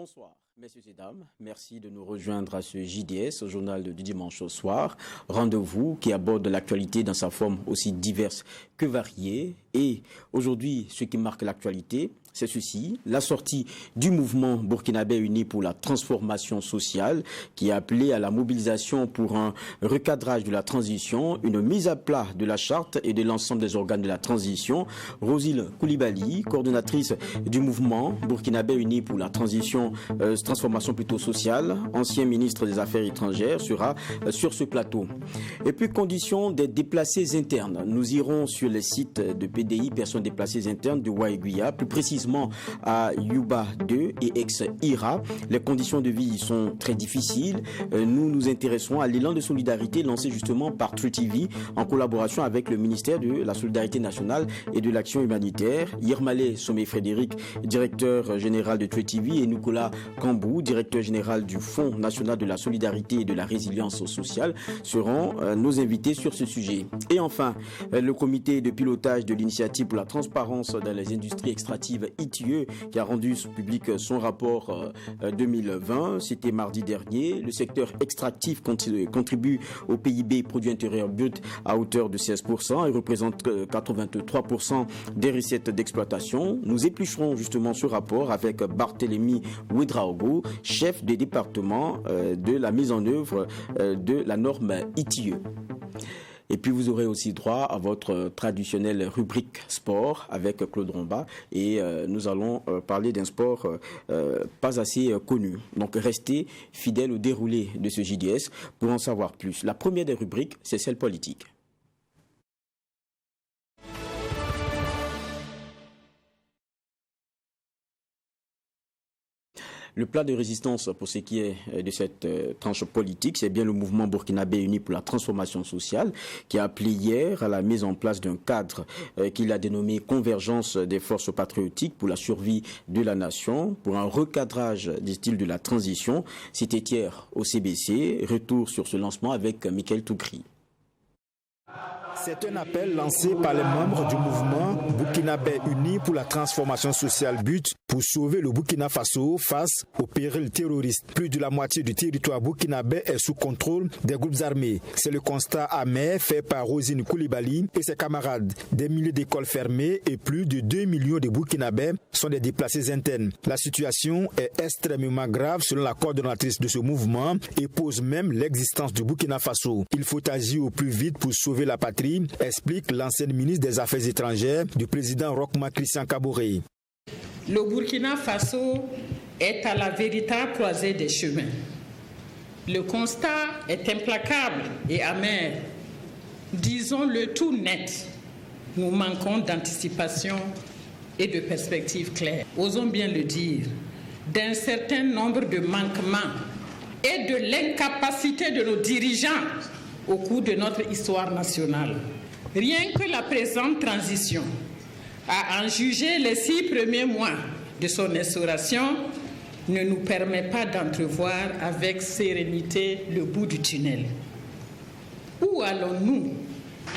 Bonsoir, messieurs et dames. Merci de nous rejoindre à ce JDS, au journal du dimanche au soir. Rendez-vous qui aborde l'actualité dans sa forme aussi diverse que variée. Et aujourd'hui, ce qui marque l'actualité, c'est ceci, la sortie du mouvement burkinabé uni pour la transformation sociale qui a appelé à la mobilisation pour un recadrage de la transition, une mise à plat de la charte et de l'ensemble des organes de la transition. Rosile Koulibaly, coordonnatrice du mouvement burkinabé uni pour la transformation plutôt sociale, ancien ministre des Affaires étrangères, sera sur ce plateau. Et puis, condition des déplacés internes. Nous irons sur les sites de PDI, personnes déplacées internes de Waïguia, plus précisément à Yuba 2 et ex-Ira. Les conditions de vie sont très difficiles. Nous nous intéressons à l'élan de solidarité lancé justement par True TV en collaboration avec le ministère de la Solidarité nationale et de l'Action humanitaire. Yermale Somé-Frédéric, directeur général de True TV, et Nicolas Cambou, directeur général du Fonds national de la solidarité et de la résilience sociale, seront nos invités sur ce sujet. Et enfin, le comité de pilotage de l'initiative pour la transparence dans les industries extractives ITIE qui a rendu public son rapport 2020. C'était mardi dernier. Le secteur extractif contribue au PIB, produit intérieur brut, à hauteur de 16% et représente 83% des recettes d'exploitation. Nous éplucherons justement ce rapport avec Barthélémy Ouedraogo, chef de département de la mise en œuvre de la norme ITIE. Et puis vous aurez aussi droit à votre traditionnelle rubrique sport avec Claude Romba et nous allons parler d'un sport pas assez connu. Donc restez fidèles au déroulé de ce JDS pour en savoir plus. La première des rubriques, c'est celle politique. Le plat de résistance pour ce qui est de cette tranche politique, c'est bien le mouvement burkinabé uni pour la transformation sociale qui a appelé hier à la mise en place d'un cadre qu'il a dénommé Convergence des forces patriotiques pour la survie de la nation, pour un recadrage, dit-il, de la transition. C'était hier au CBC. Retour sur ce lancement avec Michael Toukri. C'est un appel lancé par les membres du mouvement burkinabé uni pour la transformation sociale, but pour sauver le Burkina Faso face au péril terroriste. Plus de la moitié du territoire burkinabé est sous contrôle des groupes armés. C'est le constat amer fait par Rosile Koulibaly et ses camarades. Des milliers d'écoles fermées et plus de 2 millions de Burkinabés sont des déplacés internes. La situation est extrêmement grave selon la coordonnatrice de ce mouvement et pose même l'existence du Burkina Faso. Il faut agir au plus vite pour sauver la patrie, explique l'ancienne ministre des Affaires étrangères du président Roch-Marc Christian Kaboré. Le Burkina Faso est à la véritable croisée des chemins. Le constat est implacable et amer. Disons-le tout net, nous manquons d'anticipation et de perspectives claires. Osons bien le dire, d'un certain nombre de manquements et de l'incapacité de nos dirigeants au cours de notre histoire nationale. Rien que la présente transition, à en juger les 6 premiers mois de son instauration, ne nous permet pas d'entrevoir avec sérénité le bout du tunnel. Où allons-nous?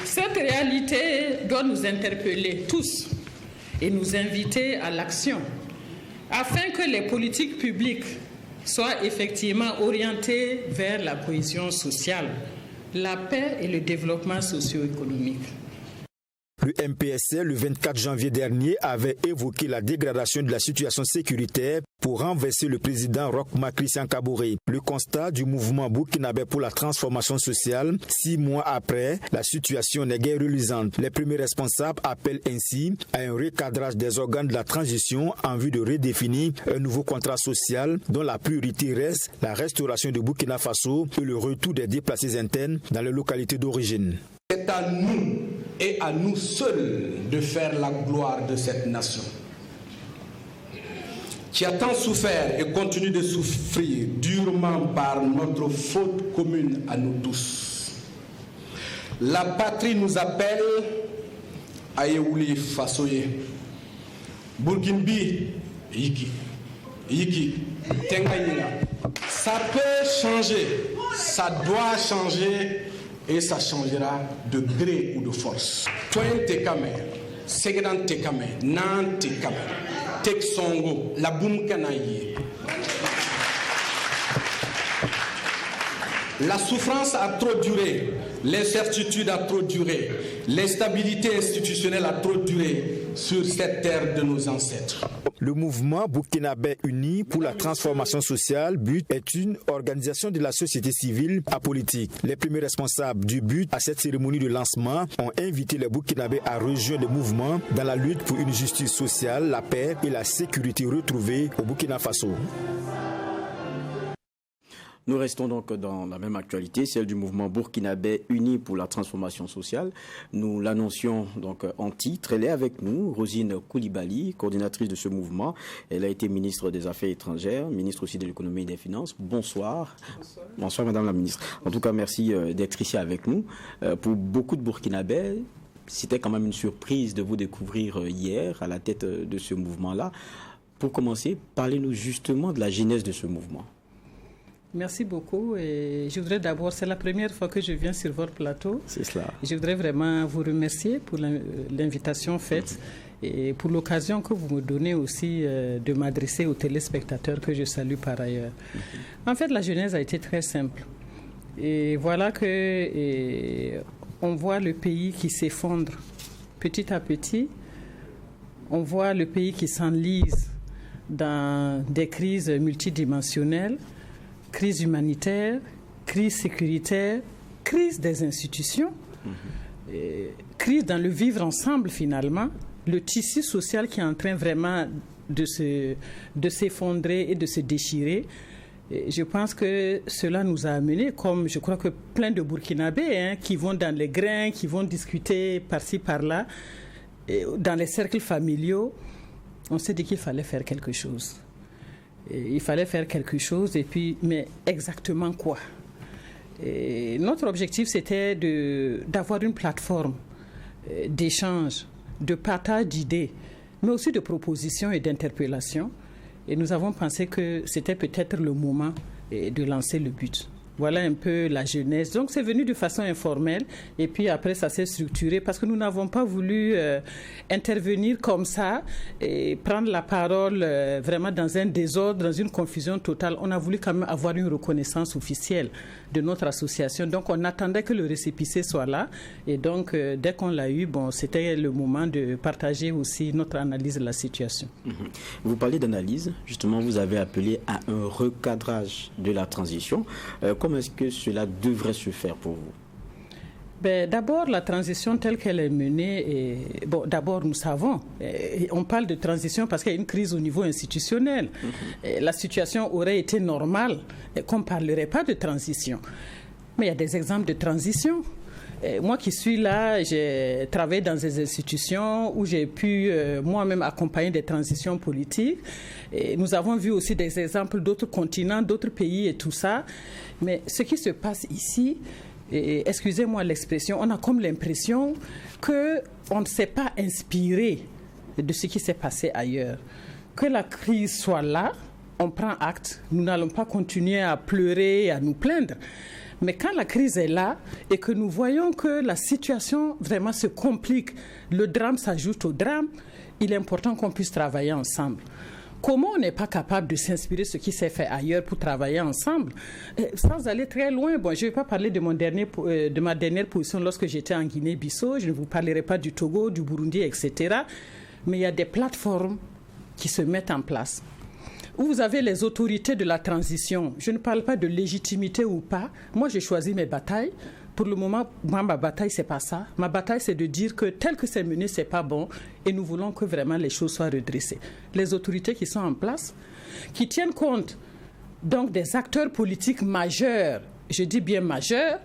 Cette réalité doit nous interpeller tous et nous inviter à l'action, afin que les politiques publiques soient effectivement orientées vers la cohésion sociale, la paix et le développement socio-économique. Le MPSC, le 24 janvier dernier, avait évoqué la dégradation de la situation sécuritaire pour renverser le président Roch-Marc Christian Kaboré. Le constat du mouvement burkinabé pour la transformation sociale, 6 mois après, la situation n'est guère reluisante. Les premiers responsables appellent ainsi à un recadrage des organes de la transition en vue de redéfinir un nouveau contrat social dont la priorité reste la restauration du Burkina Faso et le retour des déplacés internes dans les localités d'origine. C'est à nous et à nous seuls de faire la gloire de cette nation qui a tant souffert et continue de souffrir durement par notre faute commune à nous tous. La patrie nous appelle à Yeouli Fasoye, Burkinbi, Yiki, Tengayina. Ça peut changer, ça doit changer. Et ça changera de gré ou de force. Toin te kame, segran te kame, nan te kame, Teksongo, la Boumkanaïe. La souffrance a trop duré, l'incertitude a trop duré, l'instabilité institutionnelle a trop duré sur cette terre de nos ancêtres. Le mouvement burkinabé uni pour la transformation sociale, BUT, est une organisation de la société civile apolitique. Les premiers responsables du BUT à cette cérémonie de lancement ont invité les Burkinabés à rejoindre le mouvement dans la lutte pour une justice sociale, la paix et la sécurité retrouvée au Burkina Faso. Nous restons donc dans la même actualité, celle du mouvement burkinabé uni pour la transformation sociale. Nous l'annoncions donc en titre. Elle est avec nous, Rosine Koulibaly, coordinatrice de ce mouvement. Elle a été ministre des Affaires étrangères, ministre aussi de l'économie et des finances. Bonsoir. Bonsoir Madame la ministre. En tout cas, merci d'être ici avec nous. Pour beaucoup de Burkinabés, c'était quand même une surprise de vous découvrir hier à la tête de ce mouvement-là. Pour commencer, parlez-nous justement de la genèse de ce mouvement. Merci beaucoup. Et je voudrais d'abord, c'est la première fois que je viens sur votre plateau. C'est cela. Je voudrais vraiment vous remercier pour l'invitation faite et pour l'occasion que vous me donnez aussi de m'adresser aux téléspectateurs que je salue par ailleurs. En fait, la genèse a été très simple. Et voilà que on voit le pays qui s'effondre petit à petit. On voit le pays qui s'enlise dans des crises multidimensionnelles. Crise humanitaire, crise sécuritaire, crise des institutions, crise dans le vivre ensemble finalement, le tissu social qui est en train vraiment de s'effondrer et de se déchirer. Et je pense que cela nous a amené, comme je crois que plein de Burkinabés qui vont dans les grains, qui vont discuter par-ci, par-là, dans les cercles familiaux, on s'est dit qu'il fallait faire quelque chose. Il fallait faire quelque chose, et puis, mais exactement quoi? Et notre objectif, c'était d'avoir une plateforme d'échange, de partage d'idées, mais aussi de propositions et d'interpellations. Et nous avons pensé que c'était peut-être le moment de lancer le BUT. Voilà un peu la genèse. Donc, c'est venu de façon informelle et puis après, ça s'est structuré parce que nous n'avons pas voulu intervenir comme ça et prendre la parole vraiment dans un désordre, dans une confusion totale. On a voulu quand même avoir une reconnaissance officielle de notre association. Donc, on attendait que le récépissé soit là. Et donc, dès qu'on l'a eu, c'était le moment de partager aussi notre analyse de la situation. Vous parlez d'analyse. Justement, vous avez appelé à un recadrage de la transition. Comment est-ce que cela devrait se faire pour vous? D'abord, la transition telle qu'elle est menée, d'abord nous savons, on parle de transition parce qu'il y a une crise au niveau institutionnel. La situation aurait été normale, qu'on ne parlerait pas de transition. Mais il y a des exemples de transition. Moi qui suis là, j'ai travaillé dans des institutions où j'ai pu moi-même accompagner des transitions politiques. Et nous avons vu aussi des exemples d'autres continents, d'autres pays et tout ça. Mais ce qui se passe ici, excusez-moi l'expression, on a comme l'impression qu'on ne s'est pas inspiré de ce qui s'est passé ailleurs. Que la crise soit là, on prend acte. Nous n'allons pas continuer à pleurer et à nous plaindre. Mais quand la crise est là et que nous voyons que la situation vraiment se complique, le drame s'ajoute au drame, il est important qu'on puisse travailler ensemble. Comment on n'est pas capable de s'inspirer de ce qui s'est fait ailleurs pour travailler ensemble? Sans aller très loin, je ne vais pas parler de ma dernière position lorsque j'étais en Guinée-Bissau, je ne vous parlerai pas du Togo, du Burundi, etc. Mais il y a des plateformes qui se mettent en place, où vous avez les autorités de la transition. Je ne parle pas de légitimité ou pas. Moi, j'ai choisi mes batailles. Pour le moment, moi, ma bataille, c'est pas ça. Ma bataille, c'est de dire que tel que c'est mené, c'est pas bon et nous voulons que vraiment les choses soient redressées. Les autorités qui sont en place, qui tiennent compte donc des acteurs politiques majeurs, je dis bien majeurs,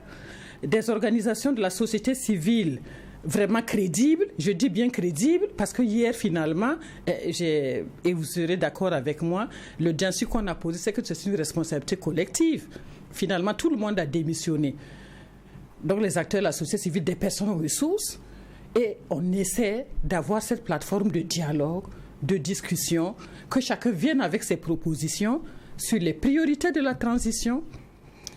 des organisations de la société civile vraiment crédibles, je dis bien crédibles, parce que hier, finalement, et vous serez d'accord avec moi, le diagnostic qu'on a posé, c'est que c'est une responsabilité collective. Finalement, tout le monde a démissionné. Donc les acteurs de la société civile, des personnes aux ressources, et on essaie d'avoir cette plateforme de dialogue, de discussion, que chacun vienne avec ses propositions sur les priorités de la transition,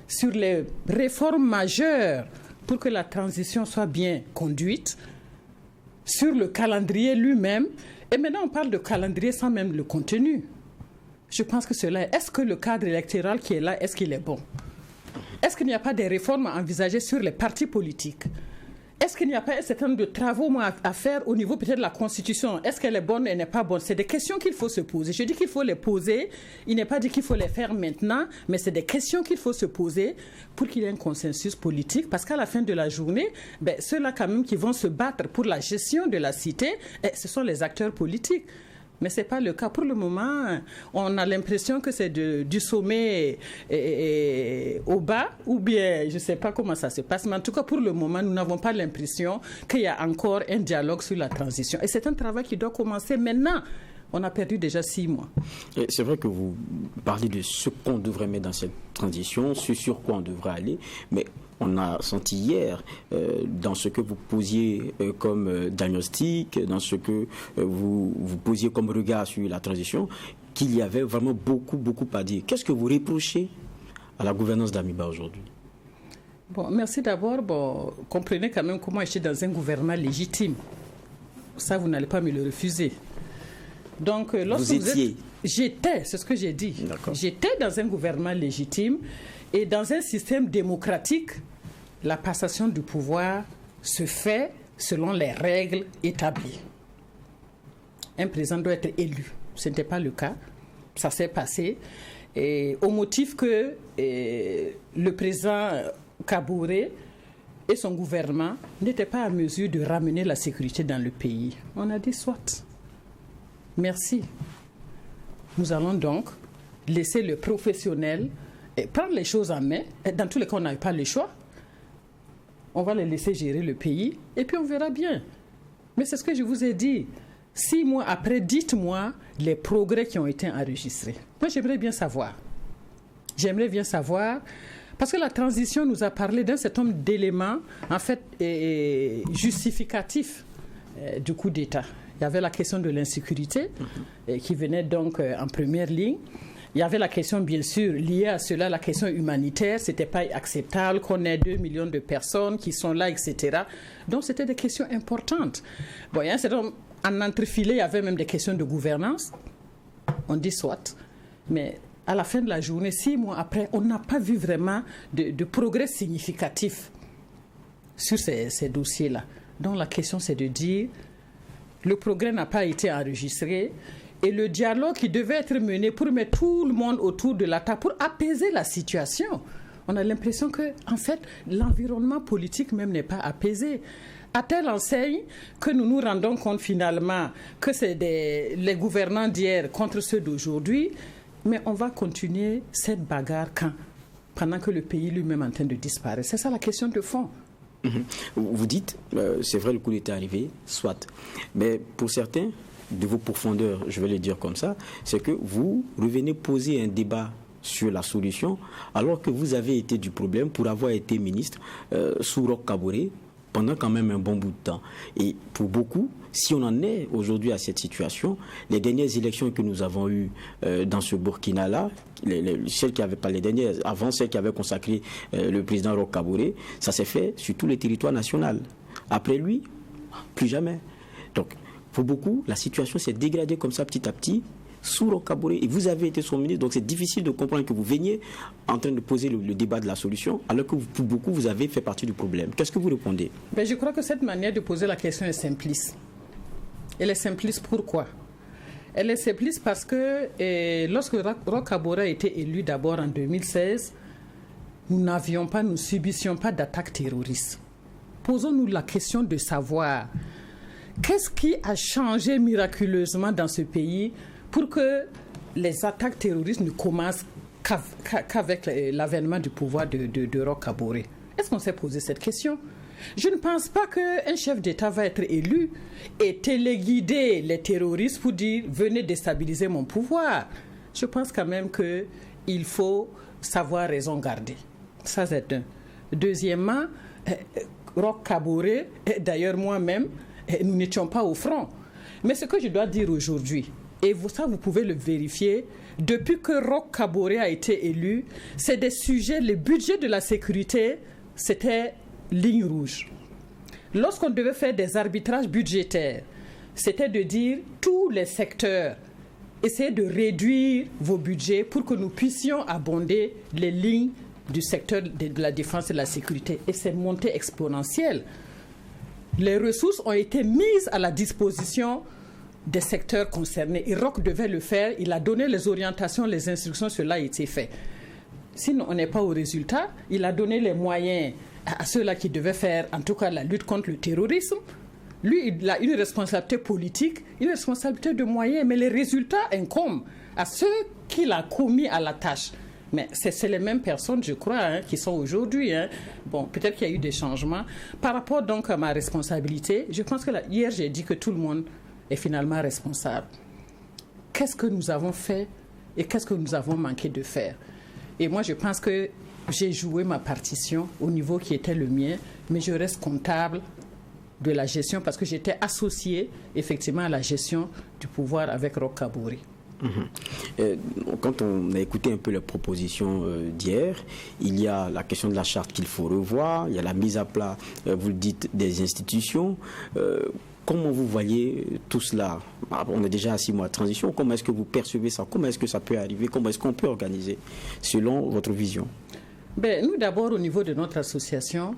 sur les réformes majeures pour que la transition soit bien conduite, sur le calendrier lui-même. Et maintenant, on parle de calendrier sans même le contenu. Je pense que cela est... Est-ce que le cadre électoral qui est là, est-ce qu'il est bon? Est-ce qu'il n'y a pas des réformes à envisager sur les partis politiques? Est-ce qu'il n'y a pas un certain nombre de travaux à faire au niveau peut-être de la Constitution? Est-ce qu'elle est bonne, elle n'est pas bonne? C'est des questions qu'il faut se poser. Je dis qu'il faut les poser. Il n'est pas dit qu'il faut les faire maintenant, mais c'est des questions qu'il faut se poser pour qu'il y ait un consensus politique. Parce qu'à la fin de la journée, ceux-là quand même qui vont se battre pour la gestion de la cité, ce sont les acteurs politiques. Mais ce n'est pas le cas. Pour le moment, on a l'impression que c'est du sommet au bas, ou bien je ne sais pas comment ça se passe. Mais en tout cas, pour le moment, nous n'avons pas l'impression qu'il y a encore un dialogue sur la transition. Et c'est un travail qui doit commencer maintenant. On a perdu déjà 6 mois. Et c'est vrai que vous parlez de ce qu'on devrait mettre dans cette transition, ce sur quoi on devrait aller, mais on a senti hier, dans ce que vous posiez comme diagnostic, dans ce que vous posiez comme regard sur la transition, qu'il y avait vraiment beaucoup à dire. Qu'est-ce que vous reprochez à la gouvernance d'Amiba aujourd'hui? Bon, merci d'abord. Comprenez quand même comment j'étais dans un gouvernement légitime. Ça, vous n'allez pas me le refuser. Donc, lorsque j'étais, c'est ce que j'ai dit. D'accord. J'étais dans un gouvernement légitime et dans un système démocratique, la passation du pouvoir se fait selon les règles établies. Un président doit être élu. Ce n'était pas le cas. Ça s'est passé. Et au motif que le président Kaboré et son gouvernement n'étaient pas à mesure de ramener la sécurité dans le pays. On a dit soit. Merci. Nous allons donc laisser le professionnel prendre les choses en main. Dans tous les cas, on n'a pas le choix. On va les laisser gérer le pays et puis on verra bien. Mais c'est ce que je vous ai dit. 6 mois après, dites-moi les progrès qui ont été enregistrés. Moi, j'aimerais bien savoir. Parce que la transition nous a parlé d'un certain nombre d'éléments, en fait, justificatifs du coup d'État. Il y avait la question de l'insécurité qui venait donc en première ligne. Il y avait la question, bien sûr, liée à cela, la question humanitaire. Ce n'était pas acceptable qu'on ait 2 millions de personnes qui sont là, etc. Donc, c'était des questions importantes. Bon, il y a un certain nombre, en entrefilé, il y avait même des questions de gouvernance. On dit soit. Mais à la fin de la journée, 6 mois après, on n'a pas vu vraiment de progrès significatif sur ces dossiers-là. Donc, la question, c'est de dire... Le progrès n'a pas été enregistré et le dialogue qui devait être mené pour mettre tout le monde autour de la table, pour apaiser la situation. On a l'impression que, en fait, l'environnement politique même n'est pas apaisé. À telle enseigne que nous nous rendons compte finalement que c'est les gouvernants d'hier contre ceux d'aujourd'hui, mais on va continuer cette bagarre quand? Pendant que le pays lui-même est en train de disparaître. C'est ça la question de fond. Vous dites, c'est vrai, le coup d'État est arrivé, soit. Mais pour certains, de vos profondeurs, je vais le dire comme ça, c'est que vous revenez poser un débat sur la solution, alors que vous avez été du problème pour avoir été ministre sous Roch Kaboré pendant quand même un bon bout de temps. Et pour beaucoup, si on en est aujourd'hui à cette situation, les dernières élections que nous avons eues dans ce Burkina-là, celles qui avaient pas les dernières, avant celles qui avaient consacré le président Roch Kaboré, ça s'est fait sur tous les territoires nationaux. Après lui, plus jamais. Donc, pour beaucoup, la situation s'est dégradée comme ça petit à petit sous Roch Kaboré. Et vous avez été son ministre, donc c'est difficile de comprendre que vous veniez en train de poser le débat de la solution, alors que pour beaucoup, vous avez fait partie du problème. Qu'est-ce que vous répondez? Je crois que cette manière de poser la question est simpliste. Elle est simpliste pourquoi? Elle est simpliste parce que lorsque Roch Kaboré a été élu d'abord en 2016, nous subissions pas d'attaques terroristes. Posons-nous la question de savoir qu'est-ce qui a changé miraculeusement dans ce pays pour que les attaques terroristes ne commencent qu'avec l'avènement du pouvoir de Roch Kaboré. Est-ce qu'on s'est posé cette question? Je ne pense pas qu'un chef d'État va être élu et téléguider les terroristes pour dire « venez déstabiliser mon pouvoir ». Je pense quand même qu'il faut savoir raison garder. Ça, c'est un. Deuxièmement, Roch Kaboré, d'ailleurs moi-même, nous n'étions pas au front. Mais ce que je dois dire aujourd'hui, et vous pouvez le vérifier, depuis que Roch Kaboré a été élu, c'est des sujets, le budget de la sécurité, c'était ligne rouge. lorsqu'on devait faire des arbitrages budgétaires, c'était de dire tous les secteurs, essayez de réduire vos budgets pour que nous puissions abonder les lignes du secteur de la défense et de la sécurité. Et c'est monté exponentiel. Les ressources ont été mises à la disposition des secteurs concernés. Iroc devait le faire, il a donné les orientations, les instructions, cela a été fait. Sinon, on n'est pas au résultat. Il a donné les moyens à ceux-là qui devaient faire, en tout cas, la lutte contre le terrorisme. Lui, il a une responsabilité politique, une responsabilité de moyens, mais les résultats incombent à ceux qu'il a commis à la tâche. Mais c'est les mêmes personnes, je crois, qui sont aujourd'hui. Bon, peut-être qu'il y a eu des changements. Par rapport donc à ma responsabilité, je pense que hier, j'ai dit que tout le monde est finalement responsable. Qu'est-ce que nous avons fait et qu'est-ce que nous avons manqué de faire? Et moi, je pense que j'ai joué ma partition au niveau qui était le mien, mais je reste comptable de la gestion parce que j'étais associé effectivement à la gestion du pouvoir avec Roch Kaboré. Quand on a écouté un peu les propositions d'hier, il y a la question de la charte qu'il faut revoir, il y a la mise à plat, vous le dites, des institutions. Comment vous voyez tout cela? On est déjà à 6 mois de transition. Comment est-ce que vous percevez ça? Comment est-ce que ça peut arriver? Comment est-ce qu'on peut organiser selon votre vision? Nous, d'abord, au niveau de notre association,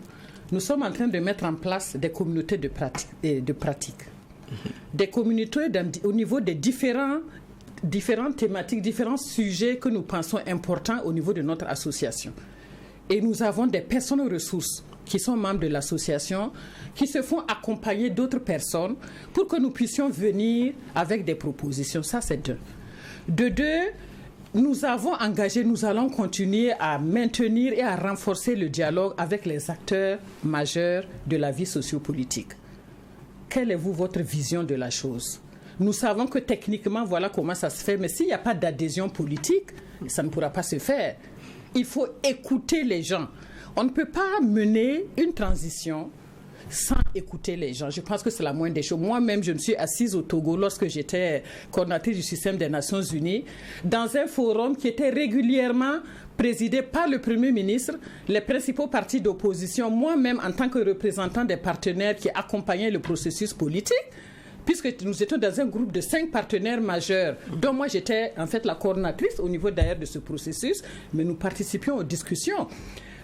nous sommes en train de mettre en place des communautés de pratique. Des communautés au niveau des différentes thématiques, différents sujets que nous pensons importants au niveau de notre association. Et nous avons des personnes ressources qui sont membres de l'association, qui se font accompagner d'autres personnes pour que nous puissions venir avec des propositions. Ça, c'est d'un. De deux, nous avons engagé, nous allons continuer à maintenir et à renforcer le dialogue avec les acteurs majeurs de la vie sociopolitique. Quelle est votre vision de la chose? Nous savons que techniquement, voilà comment ça se fait, mais s'il n'y a pas d'adhésion politique, ça ne pourra pas se faire. Il faut écouter les gens. On ne peut pas mener une transition sans écouter les gens. Je pense que c'est la moindre des choses. Moi-même, je me suis assise au Togo lorsque j'étais coordinatrice du système des Nations Unies, dans un forum qui était régulièrement présidé par le Premier ministre, les principaux partis d'opposition, moi-même en tant que représentant des partenaires qui accompagnaient le processus politique, puisque nous étions dans un groupe de 5 partenaires majeurs, dont moi j'étais en fait la coordinatrice au niveau d'ailleurs de ce processus, mais nous participions aux discussions.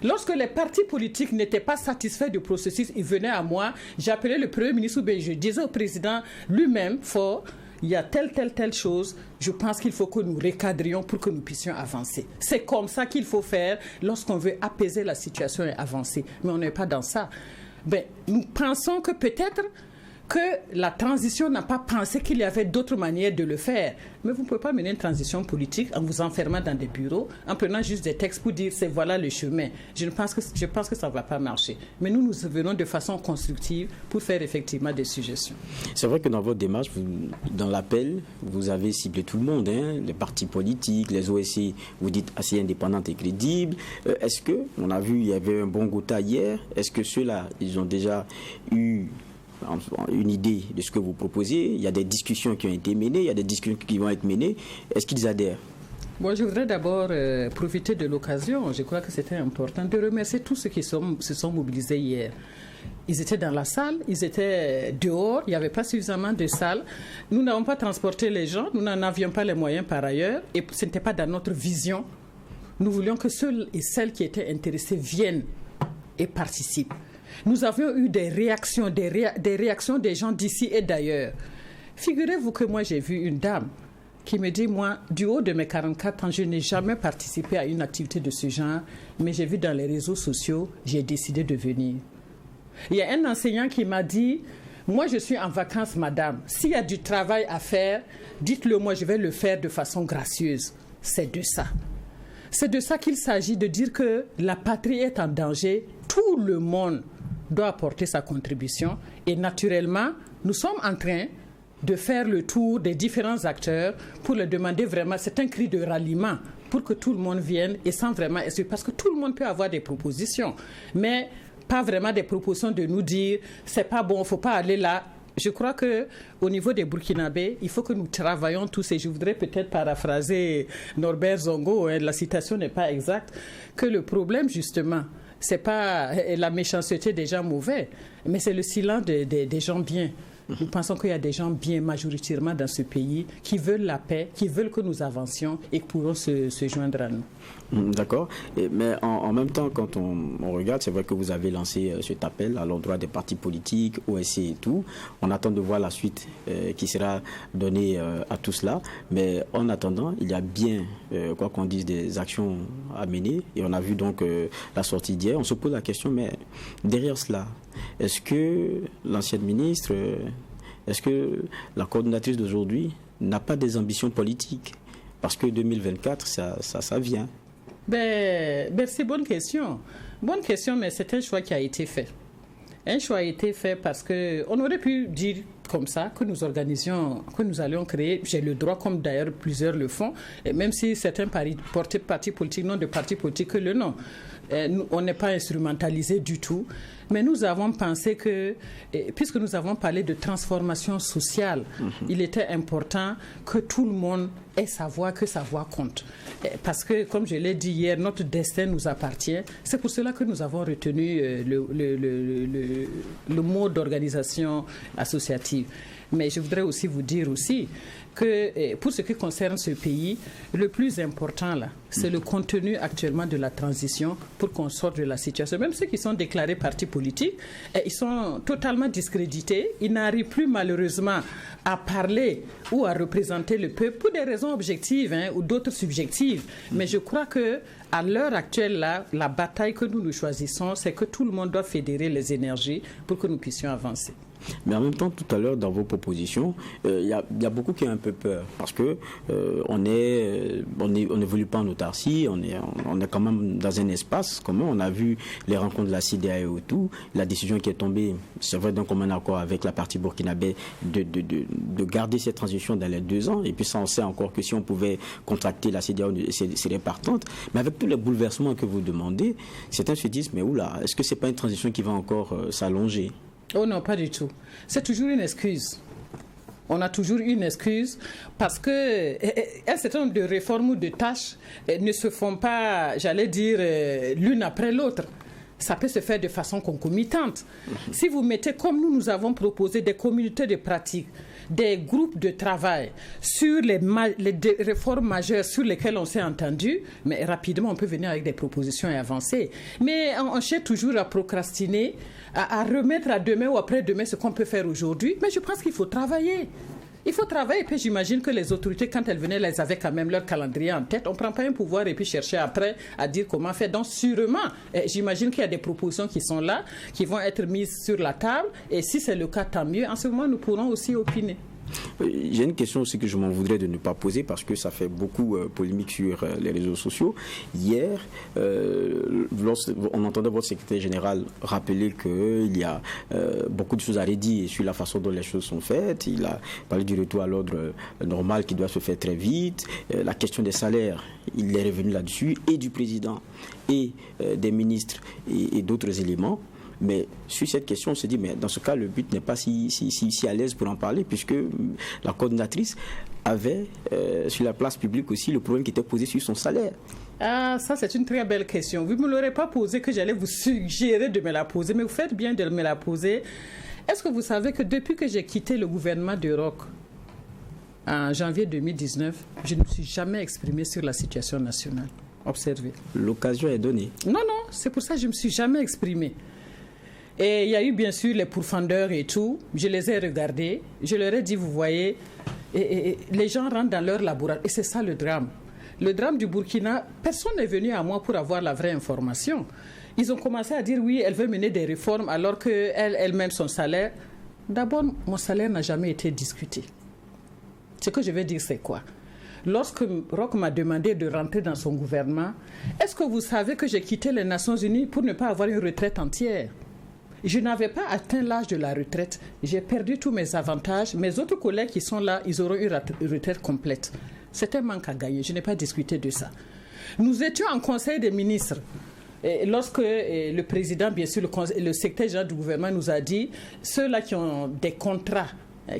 Lorsque les partis politiques n'étaient pas satisfaits du processus, ils venaient à moi, j'appelais le Premier ministre, ou bien je disais au président lui-même, fort, il y a telle chose, je pense qu'il faut que nous recadrions pour que nous puissions avancer. C'est comme ça qu'il faut faire lorsqu'on veut apaiser la situation et avancer. Mais on n'est pas dans ça. Nous pensons que peut-être que la transition n'a pas pensé qu'il y avait d'autres manières de le faire. Mais vous ne pouvez pas mener une transition politique en vous enfermant dans des bureaux, en prenant juste des textes pour dire c'est voilà le chemin. Je pense que ça ne va pas marcher. Mais nous venons de façon constructive pour faire effectivement des suggestions. C'est vrai que dans votre démarche, dans l'appel, vous avez ciblé tout le monde, les partis politiques, les OSC, vous dites assez indépendantes et crédibles. Est-ce que, on a vu, il y avait un bon Gotha hier, est-ce que ceux-là, ils ont déjà eu une idée de ce que vous proposez? Il y a des discussions qui ont été menées, il y a des discussions qui vont être menées. Est-ce qu'ils adhèrent? Bon, je voudrais d'abord profiter de l'occasion, je crois que c'était important, de remercier tous ceux qui se sont mobilisés hier. Ils étaient dans la salle, ils étaient dehors, il n'y avait pas suffisamment de salles. Nous n'avons pas transporté les gens, nous n'en avions pas les moyens par ailleurs, et ce n'était pas dans notre vision. Nous voulions que ceux et celles qui étaient intéressés viennent et participent. Nous avions eu des réactions des gens d'ici et d'ailleurs. Figurez-vous que moi, j'ai vu une dame qui me dit, moi, du haut de mes 44 ans, je n'ai jamais participé à une activité de ce genre, mais j'ai vu dans les réseaux sociaux, j'ai décidé de venir. Il y a un enseignant qui m'a dit, moi, je suis en vacances, madame. S'il y a du travail à faire, dites-le moi, je vais le faire de façon gracieuse. C'est de ça. C'est de ça qu'il s'agit, de dire que la patrie est en danger. Tout le monde doit apporter sa contribution et naturellement, nous sommes en train de faire le tour des différents acteurs pour leur demander vraiment, c'est un cri de ralliement pour que tout le monde vienne et sans vraiment essayer, parce que tout le monde peut avoir des propositions, mais pas vraiment des propositions de nous dire c'est pas bon, il ne faut pas aller là. Je crois qu'au niveau des Burkinabés, il faut que nous travaillions tous, et je voudrais peut-être paraphraser Norbert Zongo, la citation n'est pas exacte, que le problème justement, c'est pas la méchanceté des gens mauvais, mais c'est le silence des gens bien. Nous pensons qu'il y a des gens bien majoritairement dans ce pays qui veulent la paix, qui veulent que nous avancions et qui pourront se joindre à nous. D'accord. Mais en même temps, quand on regarde, c'est vrai que vous avez lancé cet appel à l'endroit des partis politiques, OSC et tout. On attend de voir la suite qui sera donnée à tout cela. Mais en attendant, il y a bien, quoi qu'on dise, des actions à mener. Et on a vu donc la sortie d'hier. On se pose la question, mais derrière cela, est-ce que l'ancienne ministre, est-ce que la coordonnatrice d'aujourd'hui n'a pas des ambitions politiques? Parce que 2024, ça vient. Merci, bonne question. Bonne question, mais c'est un choix qui a été fait. Un choix a été fait parce qu'on aurait pu dire comme ça que nous organisions, que nous allions créer, j'ai le droit, comme d'ailleurs plusieurs le font, et même si certains portaient partis politiques, non de partis politiques que le nom. On n'est pas instrumentalisé du tout, mais nous avons pensé que, puisque nous avons parlé de transformation sociale, il était important que tout le monde ait sa voix, que sa voix compte. Parce que, comme je l'ai dit hier, notre destin nous appartient. C'est pour cela que nous avons retenu le mot d'organisation associative. Mais je voudrais aussi vous dire aussi que pour ce qui concerne ce pays, le plus important là, c'est le contenu actuellement de la transition pour qu'on sorte de la situation. Même ceux qui sont déclarés partis politiques, ils sont totalement discrédités. Ils n'arrivent plus malheureusement à parler ou à représenter le peuple pour des raisons objectives ou d'autres subjectives. Mais je crois que à l'heure actuelle, là, la bataille que nous choisissons, c'est que tout le monde doit fédérer les énergies pour que nous puissions avancer. Mais en même temps, tout à l'heure, dans vos propositions, il y a beaucoup qui ont un peu peur parce que on n'évolue pas en autarcie, on est quand même dans un espace commun. On a vu les rencontres de la CEDEAO et tout, la décision qui est tombée, c'est vrai, d'un commun accord avec la partie burkinabé de garder cette transition dans les 2 ans. Et puis ça, on sait encore que si on pouvait contracter la CEDEAO, c'est partante. Mais avec tous les bouleversements que vous demandez, certains se disent, mais oula, est-ce que c'est pas une transition qui va encore s'allonger? Oh non, pas du tout. C'est toujours une excuse. On a toujours une excuse parce que un certain nombre de réformes ou de tâches ne se font pas, j'allais dire, l'une après l'autre. Ça peut se faire de façon concomitante. Si vous mettez, comme nous avons proposé, des communautés de pratique, des groupes de travail sur les réformes majeures sur lesquelles on s'est entendu, mais rapidement on peut venir avec des propositions et avancer. Mais on cherche toujours à procrastiner, à remettre à demain ou après-demain ce qu'on peut faire aujourd'hui. Mais je pense qu'il faut travailler. Il faut travailler, et puis j'imagine que les autorités, quand elles venaient, elles avaient quand même leur calendrier en tête. On ne prend pas un pouvoir et puis chercher après à dire comment faire. Donc sûrement, j'imagine qu'il y a des propositions qui sont là, qui vont être mises sur la table. Et si c'est le cas, tant mieux. En ce moment, nous pourrons aussi opiner. J'ai une question aussi que je m'en voudrais de ne pas poser parce que ça fait beaucoup polémique sur les réseaux sociaux. Hier, on entendait votre secrétaire général rappeler qu'il y a beaucoup de choses à redire sur la façon dont les choses sont faites. Il a parlé du retour à l'ordre normal qui doit se faire très vite. La question des salaires, il est revenu là-dessus, et du président et des ministres et d'autres éléments. Mais sur cette question, on se dit, mais dans ce cas, le but n'est pas si à l'aise pour en parler, puisque la coordinatrice avait sur la place publique aussi le problème qui était posé sur son salaire. Ah, ça c'est une très belle question. Vous ne me l'aurez pas posée, que j'allais vous suggérer de me la poser, mais vous faites bien de me la poser. Est-ce que vous savez que depuis que j'ai quitté le gouvernement de Roch en janvier 2019, je ne me suis jamais exprimé sur la situation nationale? Observez. L'occasion est donnée. Non, c'est pour ça que je ne me suis jamais exprimé. Et il y a eu bien sûr les pourfendeurs et tout. Je les ai regardés. Je leur ai dit, vous voyez, les gens rentrent dans leur laboratoire. Et c'est ça le drame. Le drame du Burkina, personne n'est venu à moi pour avoir la vraie information. Ils ont commencé à dire, oui, elle veut mener des réformes alors qu'elle-même, son salaire. D'abord, mon salaire n'a jamais été discuté. Ce que je vais dire, c'est quoi? Lorsque Roch m'a demandé de rentrer dans son gouvernement, est-ce que vous savez que j'ai quitté les Nations Unies pour ne pas avoir une retraite entière? Je n'avais pas atteint l'âge de la retraite. J'ai perdu tous mes avantages. Mes autres collègues qui sont là, ils auront une retraite complète. C'est un manque à gagner. Je n'ai pas discuté de ça. Nous étions en conseil des ministres. Et lorsque le président, bien sûr, le secrétaire général du gouvernement nous a dit, ceux-là qui ont des contrats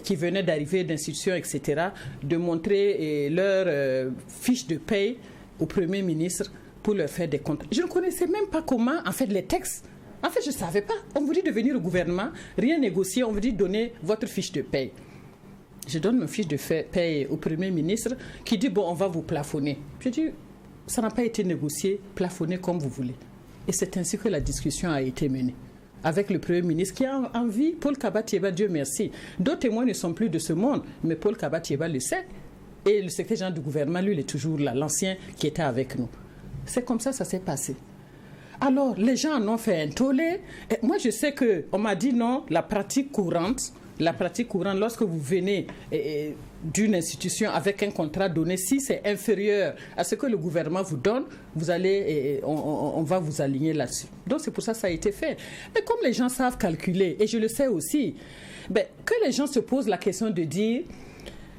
qui venaient d'arriver d'institutions, etc., de montrer leur fiche de paye au Premier ministre pour leur faire des comptes. Je ne connaissais même pas comment, en fait, les textes. En fait, je ne savais pas. On vous dit de venir au gouvernement, rien négocier, on vous dit de donner votre fiche de paye. Je donne ma fiche de paye au Premier ministre qui dit, bon, on va vous plafonner. Je dis, ça n'a pas été négocié, plafonner comme vous voulez. Et c'est ainsi que la discussion a été menée. Avec le Premier ministre qui a envie, Paul Kaba-Thiéba, Dieu merci. D'autres témoins ne sont plus de ce monde, mais Paul Kaba-Thiéba le sait. Et le secrétaire général du gouvernement, lui, il est toujours là, l'ancien qui était avec nous. C'est comme ça s'est passé. Alors, les gens en ont fait un tollé. Et moi, je sais qu'on m'a dit non, la pratique courante, lorsque vous venez d'une institution avec un contrat donné, si c'est inférieur à ce que le gouvernement vous donne, vous allez, on va vous aligner là-dessus. Donc, c'est pour ça que ça a été fait. Mais comme les gens savent calculer, et je le sais aussi, que les gens se posent la question de dire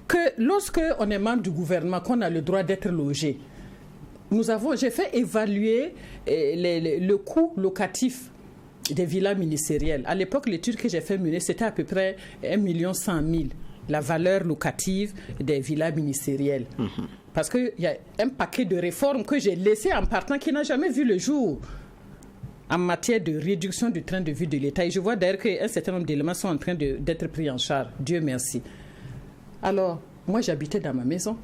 que lorsque on est membre du gouvernement, qu'on a le droit d'être logé, j'ai fait évaluer le coût locatif des villas ministérielles. À l'époque, l'étude que j'ai fait mener, c'était à peu près 1 100 000, la valeur locative des villas ministérielles. Parce qu'il y a un paquet de réformes que j'ai laissées en partant qui n'a jamais vu le jour en matière de réduction du train de vie de l'État. Et je vois d'ailleurs qu'un certain nombre d'éléments sont en train d'être pris en charge. Dieu merci. Alors, moi, j'habitais dans ma maison.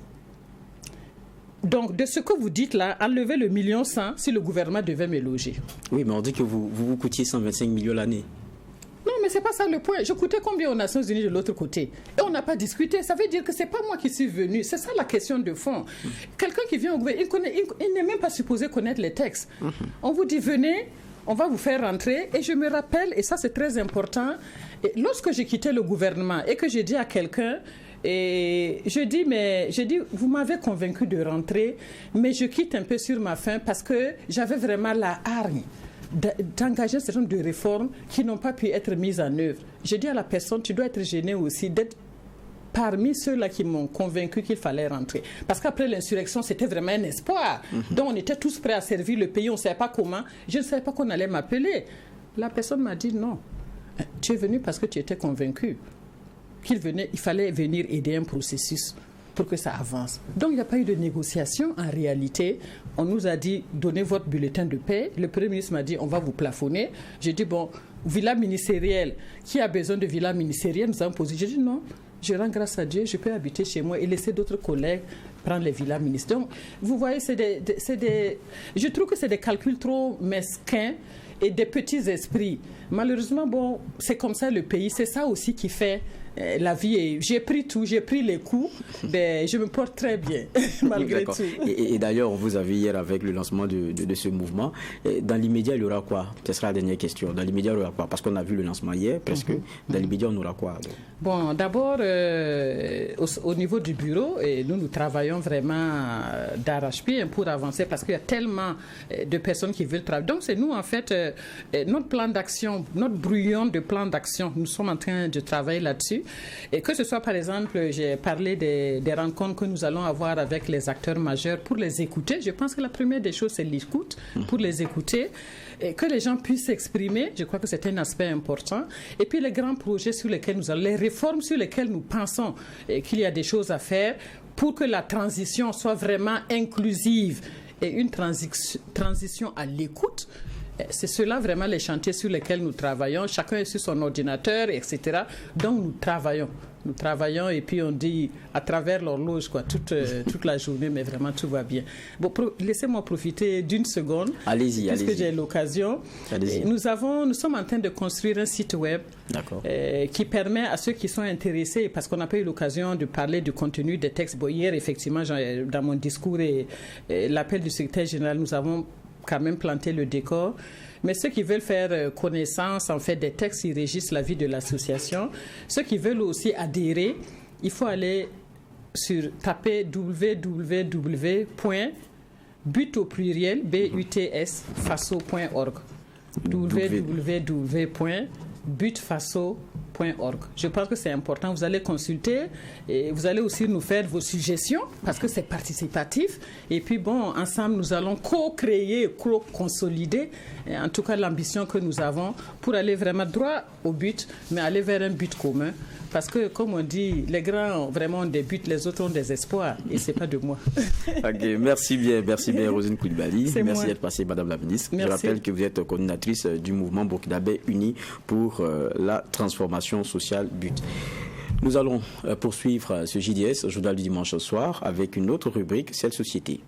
Donc, de ce que vous dites là, enlevez le 1,1 million si le gouvernement devait me loger. Oui, mais on dit que vous coûtiez 125 millions l'année. Non, mais ce n'est pas ça le point. Je coûtais combien aux Nations Unies de l'autre côté? Et on n'a pas discuté. Ça veut dire que ce n'est pas moi qui suis venu. C'est ça la question de fond. Quelqu'un qui vient au gouvernement, il n'est même pas supposé connaître les textes. On vous dit, venez, on va vous faire rentrer. Et je me rappelle, et ça c'est très important, lorsque j'ai quitté le gouvernement et que j'ai dit à quelqu'un, et je dis, vous m'avez convaincu de rentrer, mais je quitte un peu sur ma faim parce que j'avais vraiment la hargne d'engager un certain nombre de réformes qui n'ont pas pu être mises en œuvre. Je dis à la personne, tu dois être gêné aussi d'être parmi ceux-là qui m'ont convaincu qu'il fallait rentrer. Parce qu'après l'insurrection, c'était vraiment un espoir. Donc on était tous prêts à servir le pays, on ne savait pas comment. Je ne savais pas qu'on allait m'appeler. La personne m'a dit non. Tu es venu parce que tu étais convaincu il fallait venir aider un processus pour que ça avance. Donc il n'y a pas eu de négociation en réalité. On nous a dit, donnez votre bulletin de paie. Le Premier ministre m'a dit, on va vous plafonner. J'ai dit, bon, villa ministérielle, qui a besoin de villa ministérielle? Nous avons posé. J'ai dit, non, je rends grâce à Dieu, je peux habiter chez moi et laisser d'autres collègues prendre les villas ministérielles. Donc, vous voyez, je trouve que c'est des calculs trop mesquins et des petits esprits. Malheureusement, bon, c'est comme ça le pays. C'est ça aussi qui fait la vie. Et j'ai pris tout, j'ai pris les coups. Je me porte très bien, malgré tout. Et d'ailleurs, on vous a vu hier avec le lancement de ce mouvement. Dans l'immédiat, il y aura quoi? Ce sera la dernière question. Dans l'immédiat, il y aura quoi? Parce qu'on a vu le lancement hier, presque. Dans l'immédiat, on aura quoi? Bon, d'abord, au niveau du bureau, nous travaillons vraiment d'arrache-pied pour avancer parce qu'il y a tellement de personnes qui veulent travailler. Donc, c'est nous, en fait, notre plan d'action, notre brouillon de plan d'action, nous sommes en train de travailler là-dessus. Et que ce soit, par exemple, j'ai parlé des rencontres que nous allons avoir avec les acteurs majeurs pour les écouter. Je pense que la première des choses, c'est l'écoute, pour les écouter, et que les gens puissent s'exprimer. Je crois que c'est un aspect important. Et puis, les grands projets sur lesquels nous allons, les réformes sur lesquelles nous pensons qu'il y a des choses à faire pour que la transition soit vraiment inclusive et une transition à l'écoute. C'est cela vraiment les chantiers sur lesquels nous travaillons. Chacun est sur son ordinateur, etc. Donc nous travaillons et puis on dit à travers l'horloge toute la journée, mais vraiment tout va bien. Bon, laissez-moi profiter d'une seconde. Allez-y. Puisque j'ai l'occasion. Nous sommes en train de construire un site web qui permet à ceux qui sont intéressés, parce qu'on n'a pas eu l'occasion de parler du contenu des textes. Bon, hier, effectivement, dans mon discours et l'appel du secrétaire général, nous avons quand même planter le décor. Mais ceux qui veulent faire connaissance en fait des textes qui régissent la vie de l'association, ceux qui veulent aussi adhérer, il faut aller taper www.but au pluriel buts.faso.org www.butfaso.org. Je pense que c'est important. Vous allez consulter et vous allez aussi nous faire vos suggestions parce que c'est participatif. Et puis bon, ensemble, nous allons co-créer, co-consolider en tout cas l'ambition que nous avons pour aller vraiment droit au but, mais aller vers un but commun Parce que, comme on dit, les grands ont vraiment des buts, les autres ont des espoirs. Et ce n'est pas de moi. Ok, merci bien, Rosine Koulibaly. Merci d'être passée, Madame la Ministre. Merci. Je rappelle que vous êtes coordinatrice du mouvement burkinabé uni pour la transformation sociale BUT. Nous allons poursuivre ce JDS, journal du dimanche soir, avec une autre rubrique, celle société.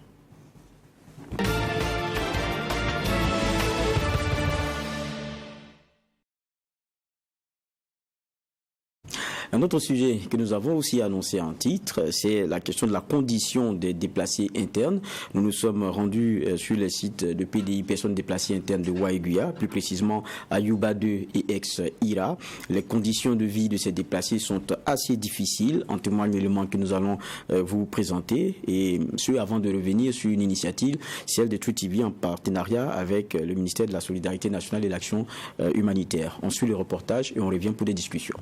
Un autre sujet que nous avons aussi annoncé en titre, c'est la question de la condition des déplacés internes. Nous nous sommes rendus sur le site de PDI, personnes déplacées internes de Waïguya, plus précisément à Yuba 2 et ex-Ira. Les conditions de vie de ces déplacés sont assez difficiles, en témoigne l'élément que nous allons vous présenter. Et ce, avant de revenir sur une initiative, celle de True TV en partenariat avec le ministère de la Solidarité nationale et de l'Action humanitaire. On suit le reportage et on revient pour des discussions.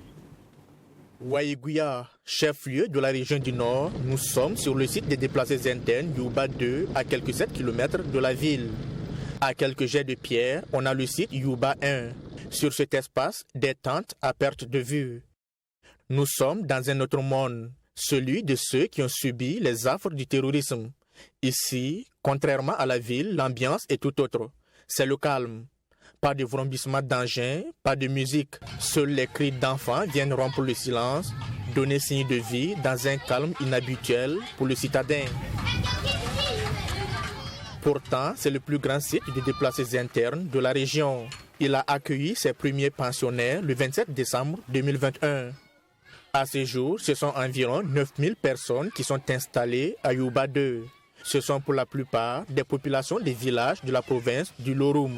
Waïguya, chef-lieu de la région du Nord, nous sommes sur le site des déplacés internes Yuba 2, à quelques 7 km de la ville. À quelques jets de pierre, on a le site Yuba 1. Sur cet espace, des tentes à perte de vue. Nous sommes dans un autre monde, celui de ceux qui ont subi les affres du terrorisme. Ici, contrairement à la ville, l'ambiance est tout autre. C'est le calme. Pas de vrombissement d'engins, pas de musique. Seuls les cris d'enfants viennent rompre le silence, donner signe de vie dans un calme inhabituel pour le citadin. Pourtant, c'est le plus grand site de déplacés internes de la région. Il a accueilli ses premiers pensionnaires le 27 décembre 2021. À ce jour, ce sont environ 9000 personnes qui sont installées à Yuba 2. Ce sont pour la plupart des populations des villages de la province du Lorum.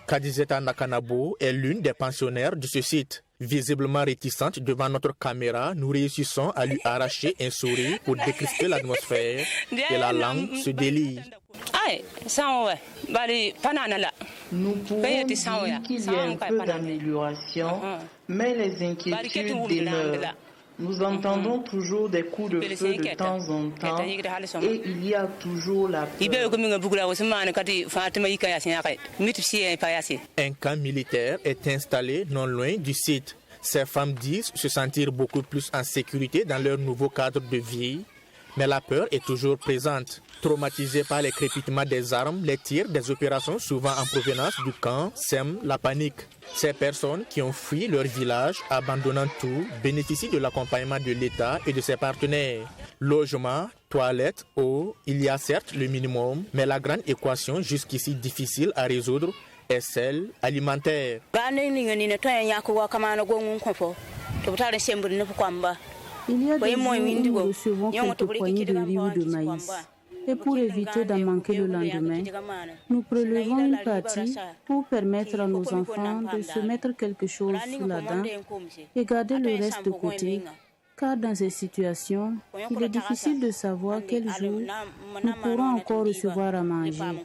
Kadizeta Nakanabo est l'une des pensionnaires de ce site. Visiblement réticente devant notre caméra, nous réussissons à lui arracher un sourire pour décrisper l'atmosphère et la langue se délie. Nous pouvons dire qu'il y a un peu d'amélioration, mais les inquiétudes demeurent. Nous entendons toujours des coups de feu de temps en temps et il y a toujours la peur. Un camp militaire est installé non loin du site. Ces femmes disent se sentir beaucoup plus en sécurité dans leur nouveau cadre de vie, mais la peur est toujours présente. Traumatisés par les crépitements des armes, les tirs des opérations souvent en provenance du camp sèment la panique. Ces personnes qui ont fui leur village, abandonnant tout, bénéficient de l'accompagnement de l'État et de ses partenaires. Logement, toilettes, eau, il y a certes le minimum, mais la grande équation jusqu'ici difficile à résoudre est celle alimentaire. Il y a des jours où nous recevons quelques poignées de riz ou de maïs. Et pour éviter d'en manquer le lendemain, nous prélevons une partie pour permettre à nos enfants de se mettre quelque chose sous la dent et garder le reste de côté. Car dans ces situations, il est difficile de savoir quel jour nous pourrons encore recevoir à manger.